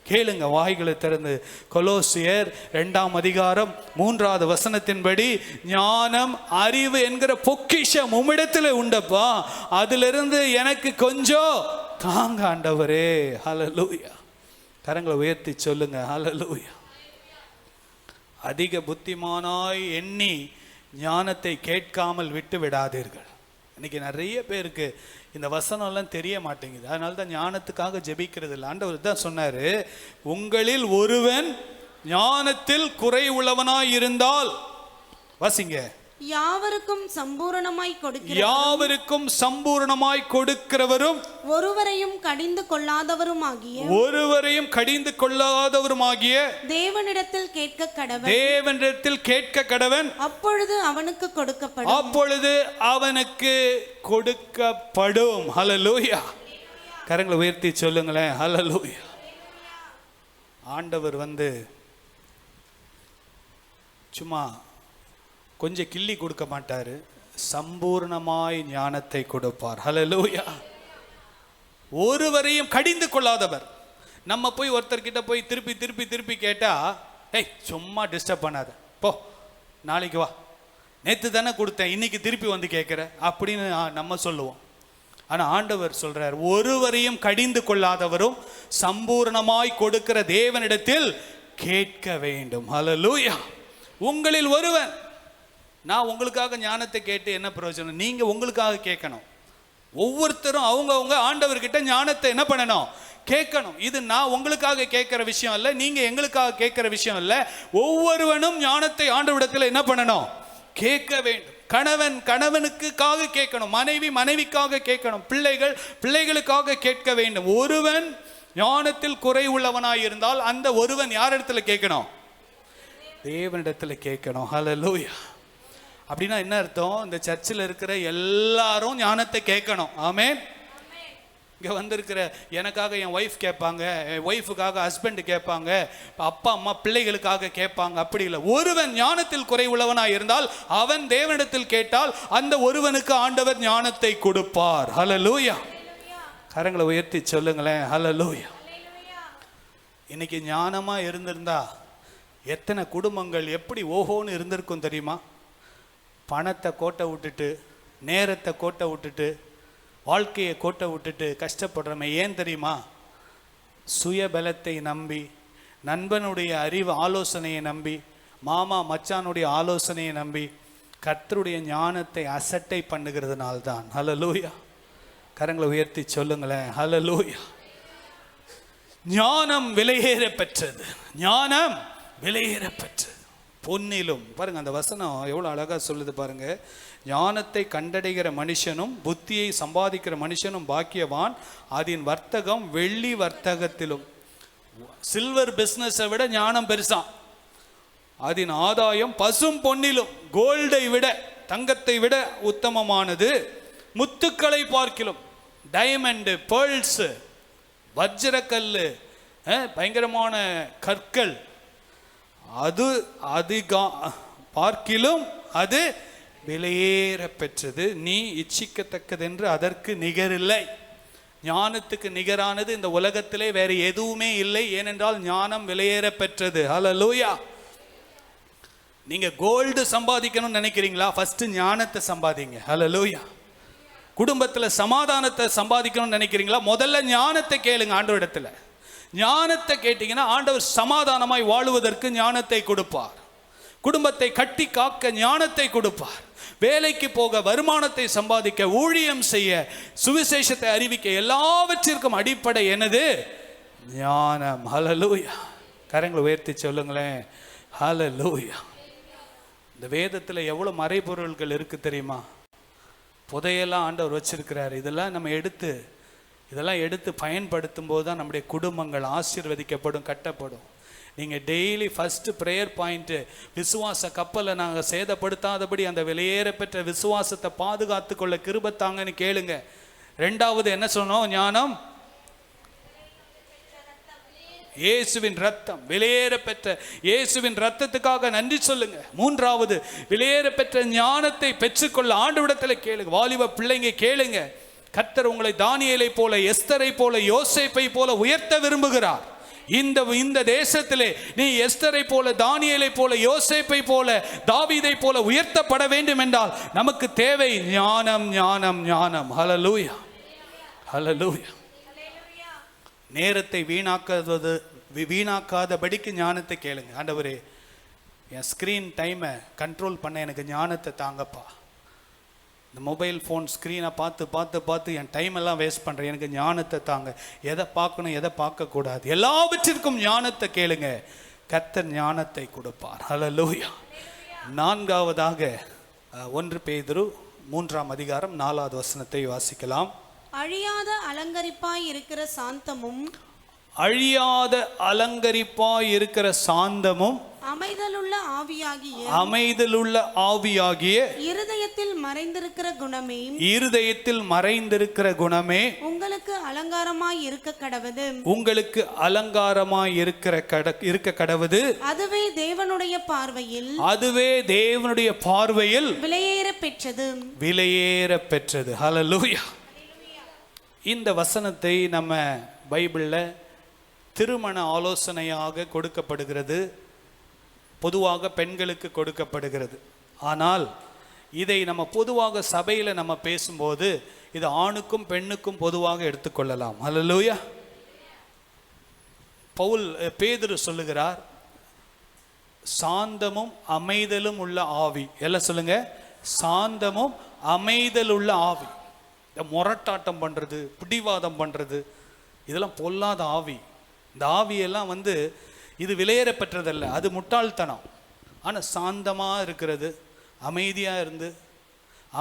கேளுங்க, வாய்களை திறந்து. கொலோசியர் 2:3 ஞானம் அறிவு என்கிற பொக்கிஷம் உம்மிடத்தில் உண்டப்பா, அதிலிருந்து எனக்கு கொஞ்சம் தாங்க ஆண்டவரே. ஹல்லேலூயா. கரங்களை உயர்த்தி சொல்லுங்க, ஹல்லேலூயா. அதிக புத்திமானாய் எண்ணி ஞானத்தை கேட்காமல் விட்டு விடாதீர்கள். இன்னைக்கு நிறைய பேருக்கு இந்த வசனம்லாம் தெரிய மாட்டேங்குது. அதனால தான் ஞானத்துக்காக ஜெபிக்கிறது இல்லை. ஆண்டவர் தான் சொன்னாரு, உங்களில் ஒருவன் ஞானத்தில் குறை உள்ளவனாய் இருந்தால், வாசிங்க, யாவருக்கும் சம்பூரணமாய் கொடுக்கிறவரும் ஒருவரையும் கடிந்து கொள்ளாதவருமாகிய தேவனிடத்தில் கேட்க கடவன். அப்பொழுது அவனுக்கு கொடுக்கப்படும். ஹல்லேலூயா. கரங்களை உயர்த்தி சொல்லுங்களேன், ஹல்லேலூயா. ஆண்டவர் சும்மா கொஞ்சம் கிள்ளி கொடுக்க மாட்டாரு, சம்பூர்ணமாய் ஞானத்தை கொடுப்பார். ஹல்லேலூயா. ஒருவரையும் கடிந்து கொள்ளாதவர். நம்ம போய் ஒருத்தர்கிட்ட போய் திருப்பி திருப்பி திருப்பி கேட்டா, ஏய் சும்மா டிஸ்டர்ப் பண்ணாத, போ நாளைக்கு வா, நேற்று தானே கொடுத்தேன், இன்னைக்கு திருப்பி வந்து கேட்குற அப்படின்னு நம்ம சொல்லுவோம். ஆனால் ஆண்டவர் சொல்றார், ஒருவரையும் கடிந்து கொள்ளாதவரும் சம்பூர்ணமாய் கொடுக்கிற தேவனிடத்தில் கேட்க வேண்டும். ஹல்லேலூயா. உங்களில் ஒருவன், நான் உங்களுக்காக ஞானத்தை கேட்டு என்ன பிரயோஜனம்? நீங்க உங்களுக்காக கேட்கணும். ஒவ்வொருத்தரும் அவங்கவுங்க ஆண்டவர்கிட்ட ஞானத்தை என்ன பண்ணணும்? கேட்கணும். இது நான் உங்களுக்காக கேட்கிற விஷயம் அல்ல, நீங்க எங்களுக்காக கேட்கிற விஷயம் அல்ல. ஒவ்வொருவனும் ஞானத்தை ஆண்டவரிடத்தில் என்ன பண்ணணும்? கேட்க வேண்டும். கணவன் கணவனுக்காக கேட்கணும், மனைவி மனைவிக்காக கேட்கணும், பிள்ளைகள் பிள்ளைகளுக்காக கேட்க வேண்டும். ஒருவன் ஞானத்தில் குறை உள்ளவனாய் இருந்தால் அந்த ஒருவன் யார் இடத்துல கேட்கணும்? தேவனிடத்துல கேட்கணும். ஹல்லேலூயா. அப்படின்னா என்ன அர்த்தம்? இந்த சர்ச்சில் இருக்கிற எல்லாரும் ஞானத்தை கேட்கணும். ஆமென். இங்கே வந்திருக்கிற எனக்காக என் ஒய்ஃப் கேட்பாங்க, என் ஒய்ஃபுக்காக ஹஸ்பண்ட் கேட்பாங்க, அப்பா அம்மா பிள்ளைகளுக்காக கேட்பாங்க, அப்படி இல்லை. ஒருவன் ஞானத்தில் குறை உள்ளவனாக இருந்தால் அவன் தேவனிடத்தில் கேட்டால் அந்த ஒருவனுக்கு ஆண்டவர் ஞானத்தை கொடுப்பார். ஹல்லேலூயா. கரங்களை உயர்த்தி சொல்லுங்களேன், ஹல்லேலூயா. இன்னைக்கு ஞானமா இருந்திருந்தா எத்தனை குடும்பங்கள் எப்படி ஓஹோன்னு இருந்திருக்கும் தெரியுமா? பணத்தை கோட்டை விட்டுட்டு, நேரத்தை கோட்டை விட்டுட்டு, வாழ்க்கையை கோட்டை விட்டுட்டு கஷ்டப்படுறோமே. ஏன் தெரியுமா? சுயபலத்தை நம்பி, நண்பனுடைய அறிவு ஆலோசனையை நம்பி, மாமா மச்சானுடைய ஆலோசனையை நம்பி கர்த்தருடைய ஞானத்தை அசட்டை பண்ணுகிறதுனால்தான். ஹல்லேலூயா. கரங்களை உயர்த்தி சொல்லுங்களேன், ஹல்லேலூயா. ஞானம் விலையேற பெற்றது, ஞானம் விலையேற பெற்றது. பொன்னிலும், பாருங்க அந்த வசனம் எவ்வளோ அழகாக சொல்லுது பாருங்க. ஞானத்தை கண்டடைகிற மனுஷனும் புத்தியை சம்பாதிக்கிற மனுஷனும் பாக்கியவான், அதன் வர்த்தகம் வெள்ளி வர்த்தகத்திலும். சில்வர் பிஸ்னஸை விட ஞானம் பெருசான். அதன் ஆதாயம் பசும் பொன்னிலும், கோல்டை விட தங்கத்தை விட உத்தமமானது. முத்துக்களை பார்க்கிலும், டைமண்டு, பேர்ல்ஸு, வஜ்ரக்கல்லு, பயங்கரமான கற்கள், அது பார்க்கிலும் அது விலையேற பெற்றது. நீ இச்சிக்கத்தக்கதென்று அதற்கு நிகரில்லை. ஞானத்துக்கு நிகரானது இந்த உலகத்திலே வேறு எதுவுமே இல்லை. ஏனென்றால் ஞானம் விலையேற பெற்றது. ஹல்லேலூயா. நீங்க கோல்டு சம்பாதிக்கணும்னு நினைக்கிறீங்களா? ஃபர்ஸ்ட் ஞானத்தை சம்பாதிங்க. ஹல்லேலூயா. குடும்பத்துல சமாதானத்தை சம்பாதிக்கணும்னு நினைக்கிறீங்களா? முதல்ல ஞானத்தை கேளுங்க ஆண்டவரிடத்துல. ஞானத்தை கேட்டீங்கன்னா ஆண்டவர் சமாதானமாய் வாழுவதற்கு ஞானத்தை கொடுப்பார். குடும்பத்தை கட்டி காக்க ஞானத்தை கொடுப்பார். வேலைக்கு போக, வருமானத்தை சம்பாதிக்க, ஊழியம் செய்ய, சுவிசேஷத்தை அறிவிக்க, எல்லாவற்றிற்கும் அடிப்படை என்னது? ஞானம். ஹல்லேலூயா. கரங்களை உயர்த்தி சொல்லுங்களேன், ஹல்லேலூயா. இந்த வேதத்தில் எவ்வளோ மறைபொருள்கள் இருக்கு தெரியுமா? புதையெல்லாம் ஆண்டவர் வச்சிருக்கிறார். இதெல்லாம் எடுத்து பயன்படுத்தும் போது தான் நம்முடைய குடும்பங்கள் ஆசீர்வதிக்கப்படும், கட்டப்படும். நீங்கள் டெய்லி ஃபஸ்ட்டு ப்ரேயர் பாயிண்ட்டு, விசுவாச கப்பலை நாங்கள் சேதப்படுத்தாதபடி அந்த விலையேற பெற்ற விசுவாசத்தை பாதுகாத்து கொள்ள கிருபத்தாங்கன்னு கேளுங்க. ரெண்டாவது என்ன சொன்னோம்? ஞானம், இயேசுவின் ரத்தம், விலையேற பெற்ற இயேசுவின் ரத்தத்துக்காக நன்றி சொல்லுங்க. மூன்றாவது, விலையேற பெற்ற ஞானத்தை பெற்றுக்கொள்ள ஆண்டவரிடத்தில் கேளுங்க. வாலிப பிள்ளைங்க கேளுங்க. கர்த்தர் உங்களை தானியேலை போல, எஸ்தரை போல, யோசேப்பை போல உயர்த்த விரும்புகிறார். இந்த தேசத்திலே நீ எஸ்தரை போல, தானியேலை போல, யோசேப்பை போல, தாவீதை போல உயர்த்தப்பட வேண்டும் என்றால் நமக்கு தேவை ஞானம், ஞானம், ஞானம். ஹல்லேலூயா, ஹல்லேலூயா. நேரத்தை வீணாக்காதபடிக்கு ஞானத்தை கேளுங்க. ஆண்டவரே, என் ஸ்க்ரீன் டைமை கண்ட்ரோல் பண்ண எனக்கு ஞானத்தை தாங்கப்பா. இந்த மொபைல் ஃபோன் ஸ்க்ரீனை பார்த்து என் டைம் எல்லாம் வேஸ்ட் பண்ணுறேன், எனக்கு ஞானத்தை தாங்க. எதை பார்க்கணும், எதை பார்க்கக்கூடாது, எல்லாவற்றிற்கும் ஞானத்தை கேளுங்க. கர்த்தர் ஞானத்தை கொடுப்பார். ஹல்லேலூயா. நான்காவதாக 1 பேதுரு 3ஆம் அதிகாரம் 4வது வசனத்தை வாசிக்கலாம். அழியாத அலங்கரிப்பாய் இருக்கிற சாந்தமும், அழியாத அலங்கரிப்பாய் இருக்கிற சாந்தமும், அமைதலுள்ள ஆவியாகிய இருதயத்தில் மறைந்திருக்கிற குணமே உங்களுக்கு அலங்காரமாய் இருக்க இருக்க கடவது. அதுவே தேவனுடைய பார்வையில் விலையேற பெற்றது. ஹல்லேலூயா. இந்த வசனத்தை நம்ம பைபிளில் திருமண ஆலோசனையாக கொடுக்கப்படுகிறது, பொதுவாக பெண்களுக்கு கொடுக்கப்படுகிறது. ஆனால் இதை நம்ம பொதுவாக சபையில் நம்ம பேசும்போது இது ஆணுக்கும் பெண்ணுக்கும் பொதுவாக எடுத்துக்கொள்ளலாம். அல்லேலூயா. பேதுரு சொல்லுகிறார், சாந்தமும் அமைதலும் உள்ள ஆவி. எல்லாம் சொல்லுங்க, சாந்தமும் அமைதல் உள்ள ஆவி. இந்த முரட்டாட்டம் பண்ணுறது, பிடிவாதம் பண்ணுறது, இதெல்லாம் பொல்லாத ஆவி. இந்த ஆவியெல்லாம் இது விலையேற பெற்றதல்ல, அது முட்டாள்தனம். ஆனால் சாந்தமாக இருக்கிறது, அமைதியாக இருந்து,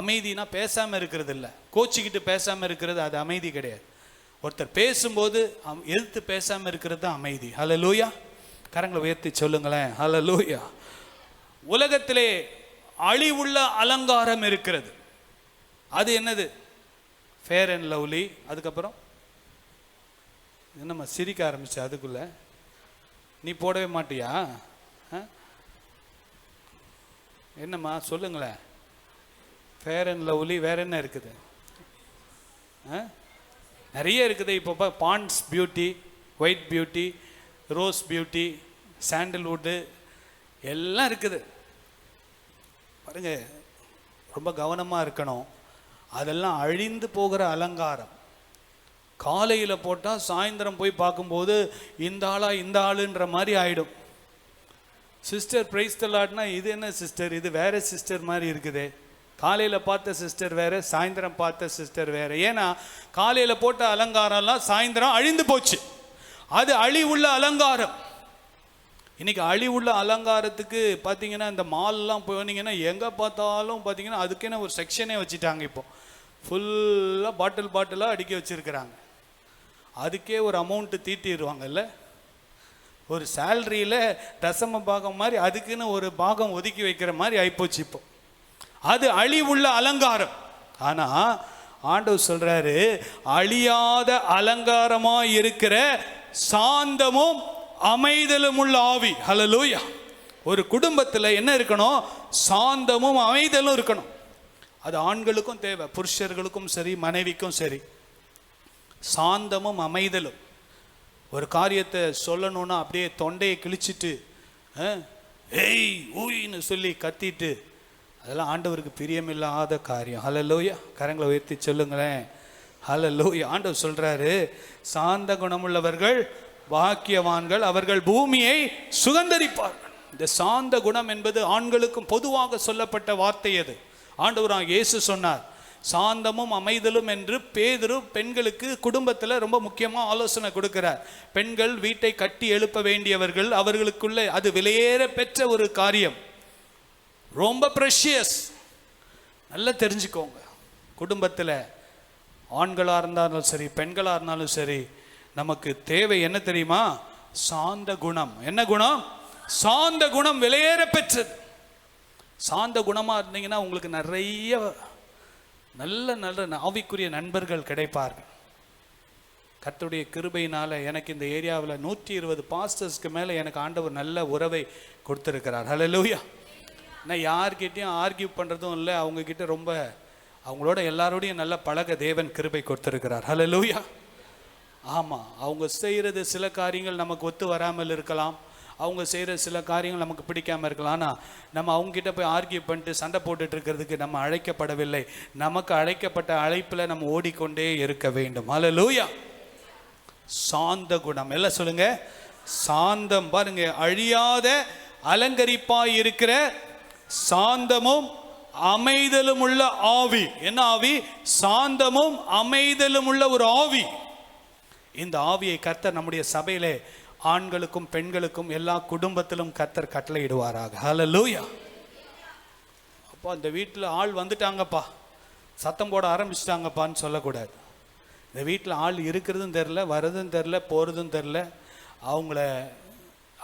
அமைதினா பேசாமல் இருக்கிறது இல்லை, கோச்சிக்கிட்டு பேசாமல் இருக்கிறது அது அமைதி கிடையாது. ஒருத்தர் பேசும்போது எதிர்த்து பேசாமல் இருக்கிறது தான் அமைதி. ஹல்லேலூயா. கரங்களை உயர்த்தி சொல்லுங்களேன், ஹல்லேலூயா. உலகத்திலே அழிவுள்ள அலங்காரம் இருக்கிறது. அது என்னது? Fair and Lovely. அதுக்கப்புறம் என்னம்மா சிரிக்க ஆரம்பிச்ச? அதுக்குள்ள நீ போடவே மாட்டியா? என்னம்மா சொல்லுங்களேன். ஃபேர் அண்ட் லவ்லி, வேற என்ன இருக்குது? நிறைய இருக்குது. இப்போ Pond's beauty, white beauty, rose beauty, sandalwood எல்லாம் இருக்குது. பாருங்க, ரொம்ப கவனமாக இருக்கணும். அதெல்லாம் அழிந்து போகிற அலங்காரம். காலையில் போட்டால் சாயந்தரம் போய் பார்க்கும்போது இந்த ஆளா இந்த ஆளுன்ற மாதிரி ஆகிடும். சிஸ்டர் பிரைஸ் தி லார்ட்னா இது என்ன சிஸ்டர், இது வேற சிஸ்டர் மாதிரி இருக்குது. காலையில் பார்த்த சிஸ்டர் வேற, சாயந்தரம் பார்த்த சிஸ்டர் வேற. ஏன்னா காலையில் போட்ட அலங்காரம்லாம் சாயந்தரம் அழிந்து போச்சு. அது அழிவுள்ள அலங்காரம். இன்னைக்கு அழிவுள்ள அலங்காரத்துக்கு பார்த்தீங்கன்னா இந்த மால்லாம் போனீங்கன்னா எங்கே பார்த்தாலும் பார்த்தீங்கன்னா அதுக்கேன ஒரு செக்ஷனே வச்சுட்டாங்க. இப்போ ஃபுல்லாக பாட்டிலாக அடுக்கி வச்சுருக்கிறாங்க. அதுக்கே ஒரு அமௌண்ட்டு தீட்டிடுவாங்கல்ல. ஒரு சேலரியில் தசம பாகம் மாதிரி அதுக்குன்னு ஒரு பாகம் ஒதுக்கி வைக்கிற மாதிரி ஆயிப்போச்சு இப்போ. அது அழிவுள்ள அலங்காரம். ஆனால் ஆண்டவர் சொல்றாரு, அழியாத அலங்காரமாக இருக்கிற சாந்தமும் அமைதலும் உள்ள ஆவி. ஹல்லேலூயா. ஒரு குடும்பத்தில் என்ன இருக்கணும்? சாந்தமும் அமைதலும் இருக்கணும். அது ஆண்களுக்கும் தேவை, புருஷர்களுக்கும் சரி, மனைவிக்கும் சரி. சாந்தமும் அமைதலும். ஒரு காரியத்தை சொல்லணும்னா அப்படியே தொண்டையை கிழிச்சிட்டு ஏய் ஊயின்னு சொல்லி கத்திட்டு, அதெல்லாம் ஆண்டவருக்கு பிரியமில்லாத காரியம். ஹல்லேலூயா. கரங்களை உயர்த்தி சொல்லுங்களேன், ஹல்லேலூயா. ஆண்டவர் சொல்றாரு, சாந்த குணமுள்ளவர்கள் பாக்கியவான்கள், அவர்கள் பூமியை சுதந்தரிப்பார்கள். இந்த சாந்த குணம் என்பது ஆண்களுக்கும் பொதுவாக சொல்லப்பட்ட வார்த்தை. அது ஆண்டவராக இயேசு சொன்னார். சாந்தமும் அமைதலும் என்று பேதுரு பெண்களுக்கு குடும்பத்தில் ரொம்ப முக்கியமாக ஆலோசனை கொடுக்கிறார். பெண்கள் வீட்டை கட்டி எழுப்ப வேண்டியவர்கள், அவர்களுக்குள்ள அது விலையேற பெற்ற ஒரு காரியம், ரொம்ப ப்ரெஷியஸ். நல்லா தெரிஞ்சுக்கோங்க. குடும்பத்தில் ஆண்களாக இருந்தாலும் சரி, பெண்களாக இருந்தாலும் சரி, நமக்கு தேவை என்ன தெரியுமா? சாந்த குணம். என்ன குணம்? சாந்த குணம் விலையேற பெற்றது. சாந்த குணமாக இருந்தீங்கன்னா உங்களுக்கு நிறைய நல்ல நல்ல ஆவிக்குரிய நண்பர்கள் கிடைப்பார்கள். கர்த்தருடைய கிருபையினால் எனக்கு இந்த ஏரியாவில் 120 பாஸ்டர்ஸ்க்கு மேலே எனக்கு ஆண்டவர் நல்ல உறவை கொடுத்துருக்கிறார். ஹல்லேலூயா. நான் யார்கிட்டையும் ஆர்கியூ பண்ணுறதும் இல்லை, அவங்கக்கிட்ட ரொம்ப அவங்களோட எல்லாரோடையும் நல்ல பழக தேவன் கிருபை கொடுத்துருக்கிறார். ஹல்லேலூயா. ஆமாம், அவங்க செய்கிறது சில காரியங்கள் நமக்கு ஒத்து வராமல் இருக்கலாம், அவங்க செய்கிற சில காரியங்கள் நமக்கு பிடிக்காமல் இருக்கலாம். ஆனால் நம்ம அவங்ககிட்ட போய் ஆர்கியூ பண்ணிட்டு சண்டை போட்டுட்டு இருக்கிறதுக்கு நம்ம அழைக்கப்படவில்லை. நமக்கு அழைக்கப்பட்ட அழைப்பில் நம்ம ஓடிக்கொண்டே இருக்க வேண்டும். ஹல்லேலூயா. சாந்த குணம். எல்லாம் சொல்லுங்க, சாந்தம். பாருங்க, அழியாத அலங்கரிப்பாய் இருக்கிற சாந்தமும் அமைதலும் உள்ள ஆவி. என்ன ஆவி? சாந்தமும் அமைதலும் உள்ள ஒரு ஆவி. இந்த ஆவியை கர்த்தர் நம்முடைய சபையிலே ஆண்களுக்கும் பெண்களுக்கும் எல்லா குடும்பத்திலும் கர்த்தர் கட்டளையிடுவாராக. ஹல்லேலூயா. அப்போ அந்த வீட்டில் ஆள் வந்துட்டாங்கப்பா, சத்தம் போட ஆரம்பிச்சிட்டாங்கப்பான்னு சொல்லக்கூடாது. இந்த வீட்டில் ஆள் இருக்கிறதும் தெரில, வர்றதும் தெரில, போகிறதும் தெரில.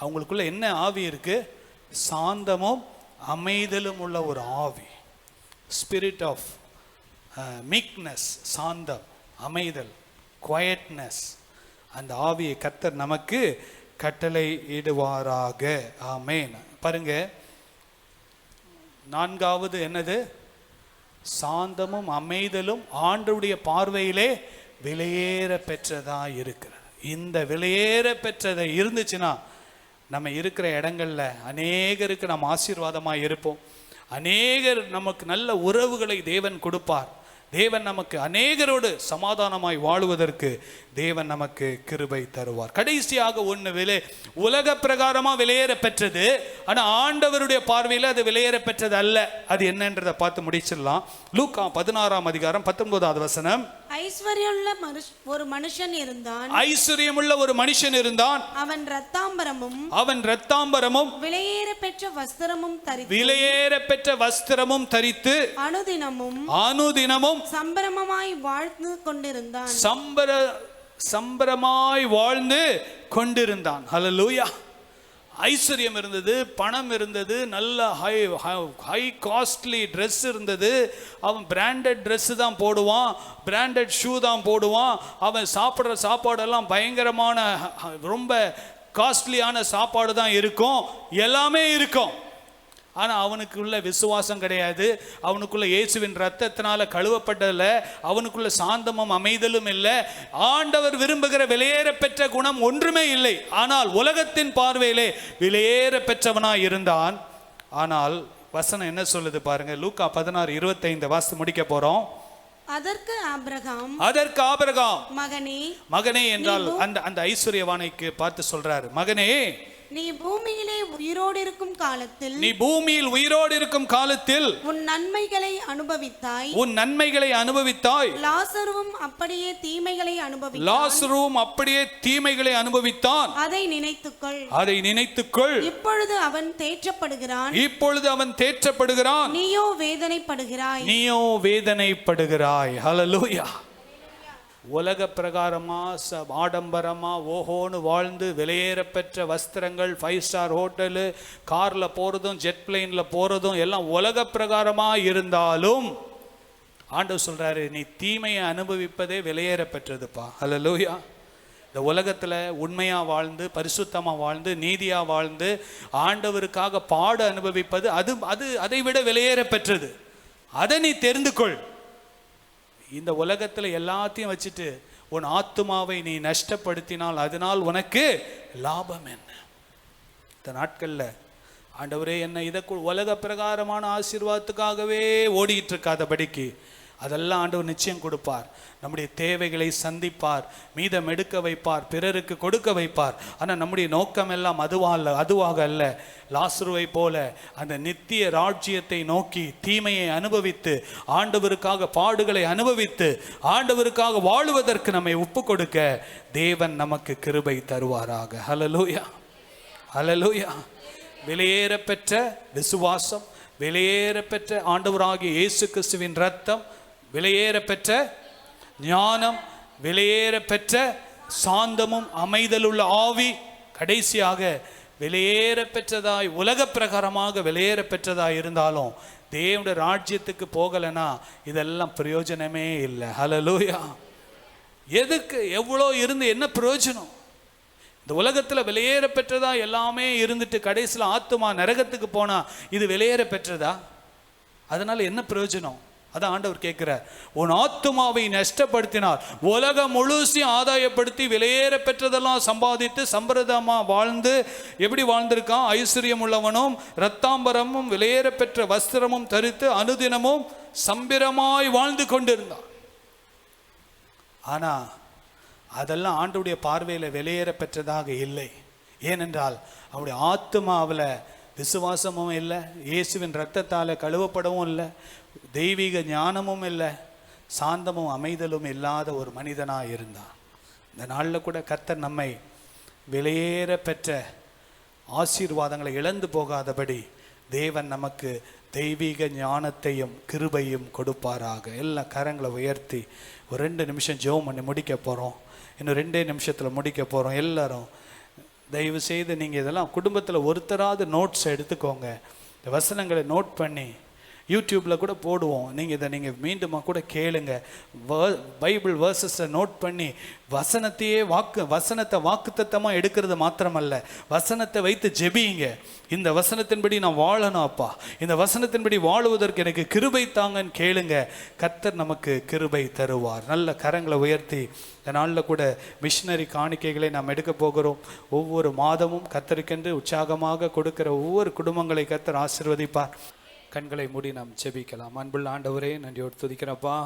அவங்களுக்குள்ள என்ன ஆவி இருக்குது? சாந்தமும் அமைதலும் உள்ள ஒரு ஆவி. ஸ்பிரிட் ஆஃப் மீக்னஸ், சாந்தம், அமைதல், குவயட்னஸ். அந்த ஆவியை கர்த்தர் நமக்கு கட்டளை இடுவாராக. ஆமென். பாருங்க, நான்காவது என்னது? சாந்தமும் அமைதலும் ஆண்டவருடைய பார்வையிலே விலையேற பெற்றதா இருக்கிறது. இந்த விலையேற பெற்றதை இருந்துச்சுன்னா நம்ம இருக்கிற இடங்கள்ல அநேகருக்கு நாம் ஆசீர்வாதமாக இருப்போம். அநேகர் நமக்கு நல்ல உறவுகளை தேவன் கொடுப்பார். தேவன் நமக்கு அநேகரோடு சமாதானமாய் வாழுவதற்கு தேவன் நமக்கு கிருபை தருவார். கடைசியாக ஒன்று உலக பிரகாரமா விலையேற பெற்றது, ஆனா ஆண்டவருடைய பார்வையில் அது விலையேற பெற்றது அல்ல. அது என்னன்றதை பார்த்து முடிச்சிடலாம். லூக்கா 16ஆம் அதிகாரம் 19வது வசனம். ஐஸ்வர்யமுள்ள ஒரு மனுஷன் இருந்தான். ஐஸ்வர்யமுள்ள ஒரு மனுஷன் இருந்தான். அவன் இரத்தாம்பரமும் விலையேற பெற்ற வஸ்திரமும் தரித்து அனுதினமும் சம்பரமாய் வாழ்ந்து கொண்டிருந்தான். சம்பரமாய் வாழ்ந்து கொண்டிருந்தான். ஹல்லேலூயா. ஐஸ்வர்யம் இருந்தது, பணம் இருந்தது, நல்ல ஹை காஸ்ட்லி ட்ரெஸ் இருந்தது. அவன் பிராண்டட் ட்ரெஸ்ஸு தான் போடுவான், பிராண்டட் ஷூ தான் போடுவான். அவன் சாப்பிட்ற சாப்பாடெல்லாம் பயங்கரமான ரொம்ப காஸ்ட்லியான சாப்பாடு தான் இருக்கும், எல்லாமே இருக்கும். ஆனால் அவனுக்குள்ள விசுவாசம் கிடையாது. அவனுக்குள்ள இயேசுவின் ரத்தத்தினால கழுவப்பட்டதில்ல. அவனுக்குள்ள சாந்தமும் அமைதலும் இல்லை. ஆண்டவர் விரும்புகிற விலையேற பெற்ற குணம் ஒன்றுமே இல்லை. ஆனால் உலகத்தின் பார்வையிலே விலையேற பெற்றவனாய் இருந்தான். ஆனால் வசனம் என்ன சொல்லுது பாருங்க. லூக்கா 16:25 வாசித்து முடிக்க போறோம். அதற்கு ஆபிரகாம் மகனே என்றால் அந்த ஐஸ்வர்யவானைக்கு பார்த்து சொல்றாரு, மகனே, நீ பூமியில் உயிரோடு இருக்கும் காலத்தில் உன் நன்மைகளை அனுபவித்தாய். லாசருவும் அப்படியே தீமைகளை அனுபவித்தான். அதை நினைத்துக்கொள். இப்பொழுது அவன் தேற்றப்படுகிறான். நீயோ வேதனைப்படுகிறாய். ஹல்லேலூயா. உலக பிரகாரமா ஆடம்பரமா ஓஹோன்னு வாழ்ந்து விலையேற பெற்ற வஸ்திரங்கள், 5 ஸ்டார் ஹோட்டலு, கார்ல போறதும் ஜெட் பிளேன்ல போறதும் எல்லாம் உலக பிரகாரமா இருந்தாலும் ஆண்டவர் சொல்றாரு, நீ தீமையை அனுபவிப்பதே விலையேற பெற்றதுப்பா. ஹல்லேலூயா. இந்த உலகத்துல உண்மையா வாழ்ந்து, பரிசுத்தமா வாழ்ந்து, நீதியா வாழ்ந்து, ஆண்டவருக்காக பாடு அனுபவிப்பது அதை விட விலையேற பெற்றது. அதை நீ தெரிந்து கொள். இந்த உலகத்தில் எல்லாத்தையும் வச்சுட்டு உன் ஆத்துமாவை நீ நஷ்டப்படுத்தினால் அதனால் உனக்கு லாபம் என்ன? இந்த நாட்கள்ல ஆண்டவரே என்ன உலக பிரகாரமான ஆசீர்வாதத்துக்காகவே ஓடிட்டு இருக்காதபடிக்கு அதெல்லாம் ஆண்டவர் நிச்சயம் கொடுப்பார். நம்முடைய தேவைகளை சந்திப்பார், மீதம் எடுக்க வைப்பார், பிறருக்கு கொடுக்க வைப்பார். ஆனால் நம்முடைய நோக்கம் எல்லாம் அதுவாக அல்ல. லாசருவை போல அந்த நித்திய ராஜ்யத்தை நோக்கி தீமையை அனுபவித்து, ஆண்டவருக்காக பாடுகளை அனுபவித்து, ஆண்டவருக்காக வாழுவதற்கு நம்மை ஒப்பு கொடுக்க தேவன் நமக்கு கிருபை தருவாராக. ஹல்லேலூயா, ஹல்லேலூயா. விலையேற பெற்ற விசுவாசம், விலையேற பெற்ற ஆண்டவராகிய இயேசு கிறிஸ்துவின் ரத்தம், விலையேற பெற்ற ஞானம், விலையேற பெற்ற சாந்தமும் அமைதலுள்ள ஆவி, கடைசியாக விலையேற பெற்றதாய் உலக பிரகாரமாக விலையேற பெற்றதாய் இருந்தாலும் தேவனுடைய ராஜ்யத்துக்கு போகலைன்னா இதெல்லாம் பிரயோஜனமே இல்லை. ஹல்லேலூயா. எதுக்கு எவ்வளோ இருந்து என்ன பிரயோஜனம்? இந்த உலகத்தில் விலையேற பெற்றதா எல்லாமே இருந்துட்டு கடைசியில் ஆத்துமா நரகத்துக்கு போனா இது விலையேற பெற்றதா? அதனால என்ன பிரயோஜனம்? அதான் ஆண்டவர் கேட்கிறார். உன் ஆத்துமாவை நஷ்டப்படுத்தினார், உலகம் முழுசையும் ஆதாயப்படுத்தி விலையேற பெற்றதெல்லாம் சம்பாதித்து சம்பிரதமா வாழ்ந்து எப்படி வாழ்ந்திருக்கான்? ஐஸ்வர்யம் உள்ளவனும் இரத்தாம்பரமும் விலையேற பெற்ற வஸ்திரமும் தரித்து அனுதினமும் சம்பிரமாய் வாழ்ந்து கொண்டிருந்தான். ஆனா அதெல்லாம் ஆண்டவருடைய பார்வையில் விலையேற பெற்றதாக இல்லை. ஏனென்றால் அவருடைய ஆத்துமாவில் விசுவாசமும் இல்லை, இயேசுவின் இரத்தத்தால் கழுவப்படவும் இல்லை, தெய்வீக ஞானமும் இல்லை, சாந்தமும் அமைதலும் இல்லாத ஒரு மனிதனாக இருந்தான். இந்த நாளில் கூட கர்த்தர் நம்மை விலையேற பெற்ற ஆசீர்வாதங்களை இழந்து போகாதபடி தேவன் நமக்கு தெய்வீக ஞானத்தையும் கிருபையும் கொடுப்பாராக. எல்லா கரங்களை உயர்த்தி ஒரு 2 நிமிஷம் ஜெபம் பண்ணி முடிக்க போகிறோம். இன்னும் 2 நிமிஷத்தில் முடிக்க போகிறோம். எல்லாரும் தயவு செய்து நீங்கள் இதெல்லாம் குடும்பத்தில் ஒருத்தராவது நோட்ஸ் எடுத்துக்கோங்க. இந்த வசனங்களை நோட் பண்ணி யூடியூப்பில் கூட போடுவோம். நீங்கள் இதை நீங்கள் மீண்டுமா கூட கேளுங்க. பைபிள் வேர்சஸை நோட் பண்ணி வசனத்தை வாக்குத்தத்தமாக எடுக்கிறது மாத்திரமல்ல, வசனத்தை வைத்து ஜெபியுங்க. இந்த வசனத்தின்படி நான் வாழணும் அப்பா, இந்த வசனத்தின்படி வாழுவதற்கு எனக்கு கிருபை தாங்கன்னு கேளுங்க. கர்த்தர் நமக்கு கிருபை தருவார். நல்ல கரங்களை உயர்த்தி இந்த நாளில் கூட மிஷினரி காணிக்கைகளை நாம் எடுக்க போகிறோம். ஒவ்வொரு மாதமும் கர்த்தருக்கென்று உற்சாகமாக கொடுக்கிற ஒவ்வொரு குடும்பங்களை கர்த்தர் ஆசீர்வதிப்பார். கண்களை மூடி நாம் ஜெபிக்கலாம். அன்புள்ள ஆண்டவரே, நன்றியோடு துதிக்கிறப்பா.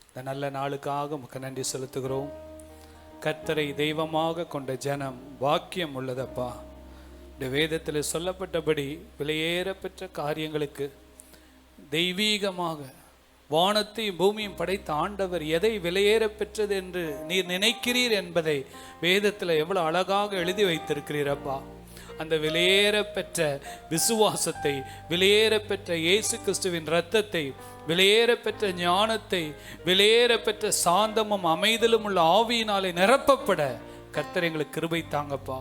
இந்த நல்ல நாளுக்காக உமக்கு நன்றி செலுத்துகிறோம். கர்த்தரை தெய்வமாக கொண்ட ஜனம் வாக்கியம் உள்ளதப்பா. இந்த வேதத்தில் சொல்லப்பட்டபடி விலையேற பெற்ற காரியங்களுக்கு தெய்வீகமாக வானத்தையும் பூமியும் படைத்த ஆண்டவர் எதை விலையேற பெற்றது என்று நீர் நினைக்கிறீர் என்பதை வேதத்தில் எவ்வளோ அழகாக எழுதி வைத்திருக்கிறீரப்பா. அந்த விலையேற பெற்ற விசுவாசத்தை, விலையேற பெற்ற இயேசு கிறிஸ்துவின் இரத்தத்தை, விலையேற பெற்ற ஞானத்தை, விலையேற பெற்ற சாந்தமும் அமைதலும் உள்ள ஆவியினாலே நிரப்பப்பட கர்த்தர் எங்களுக்கு கிருபை தாங்கப்பா.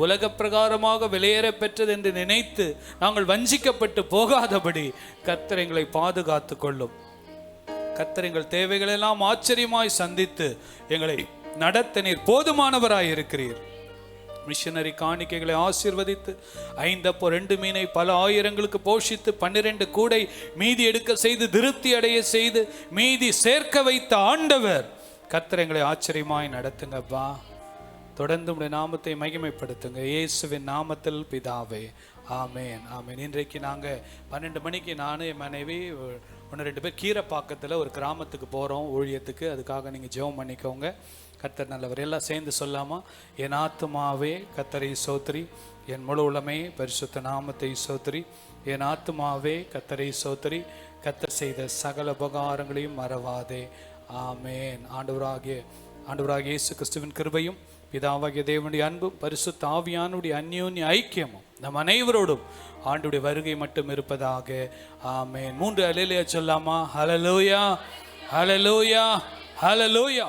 உலக பிரகாரமாக விலையேற பெற்றது என்று நினைத்து நாங்கள் வஞ்சிக்கப்பட்டு போகாதபடி கர்த்தர் எங்களை பாதுகாத்து கொள்ளும். கர்த்தர் எங்கள் தேவைகளெல்லாம் ஆச்சரியமாய் சந்தித்து எங்களை நடத்த நீர் போதுமானவராய் இருக்கிறீர். மிஷனரி காணிக்கைகளை ஆசீர்வதித்து 5 அப்போ 2 மீனை பல ஆயிரங்களுக்கு போஷித்து 12 கூடை மீதி எடுக்க செய்து திருப்தி அடைய செய்து மீதி சேர்க்க வைத்த ஆண்டவர் கர்த்தர் எங்களை ஆச்சரியமாய் நடத்துங்கப்பா. தொடர்ந்து உடைய நாமத்தை மகிமைப்படுத்துங்க. இயேசுவின் நாமத்தில் பிதாவே, ஆமேன், ஆமேன். இன்றைக்கு நாங்கள் 12 மணிக்கு நானும் என் மனைவி 1-2 பேர் கீரைப்பாக்கத்தில் ஒரு கிராமத்துக்கு போகிறோம் ஊழியத்துக்கு. அதுக்காக நீங்கள் ஜெபம் பண்ணிக்கோங்க. கர்த்தர் நல்லவர். எல்லாம் சேர்ந்து சொல்லாமா? என் ஆத்துமாவே கர்த்தரை சோத்ரி, என் முழு உளமே பரிசுத்த நாமத்தை சோத்ரி. என் ஆத்துமாவே கர்த்தரை சோத்ரி, கர்த்தர் செய்த சகல உபகாரங்களையும் மறவாதே. ஆமேன். ஆண்டவராகிய இயேசு கிறிஸ்துவின் கிருபையும் பிதாவாகிய தேவனுடைய அன்பும் பரிசுத்த ஆவியானுடைய அந்யோன்ய ஐக்கியமும் நம் அனைவரோடும் ஆண்டுடைய வருகை மட்டும் இருப்பதாக. ஆமேன். 3 அல்லேலூயா சொல்லாமா? ஹல்லேலூயா, ஹல்லேலூயா, ஹல்லேலூயா.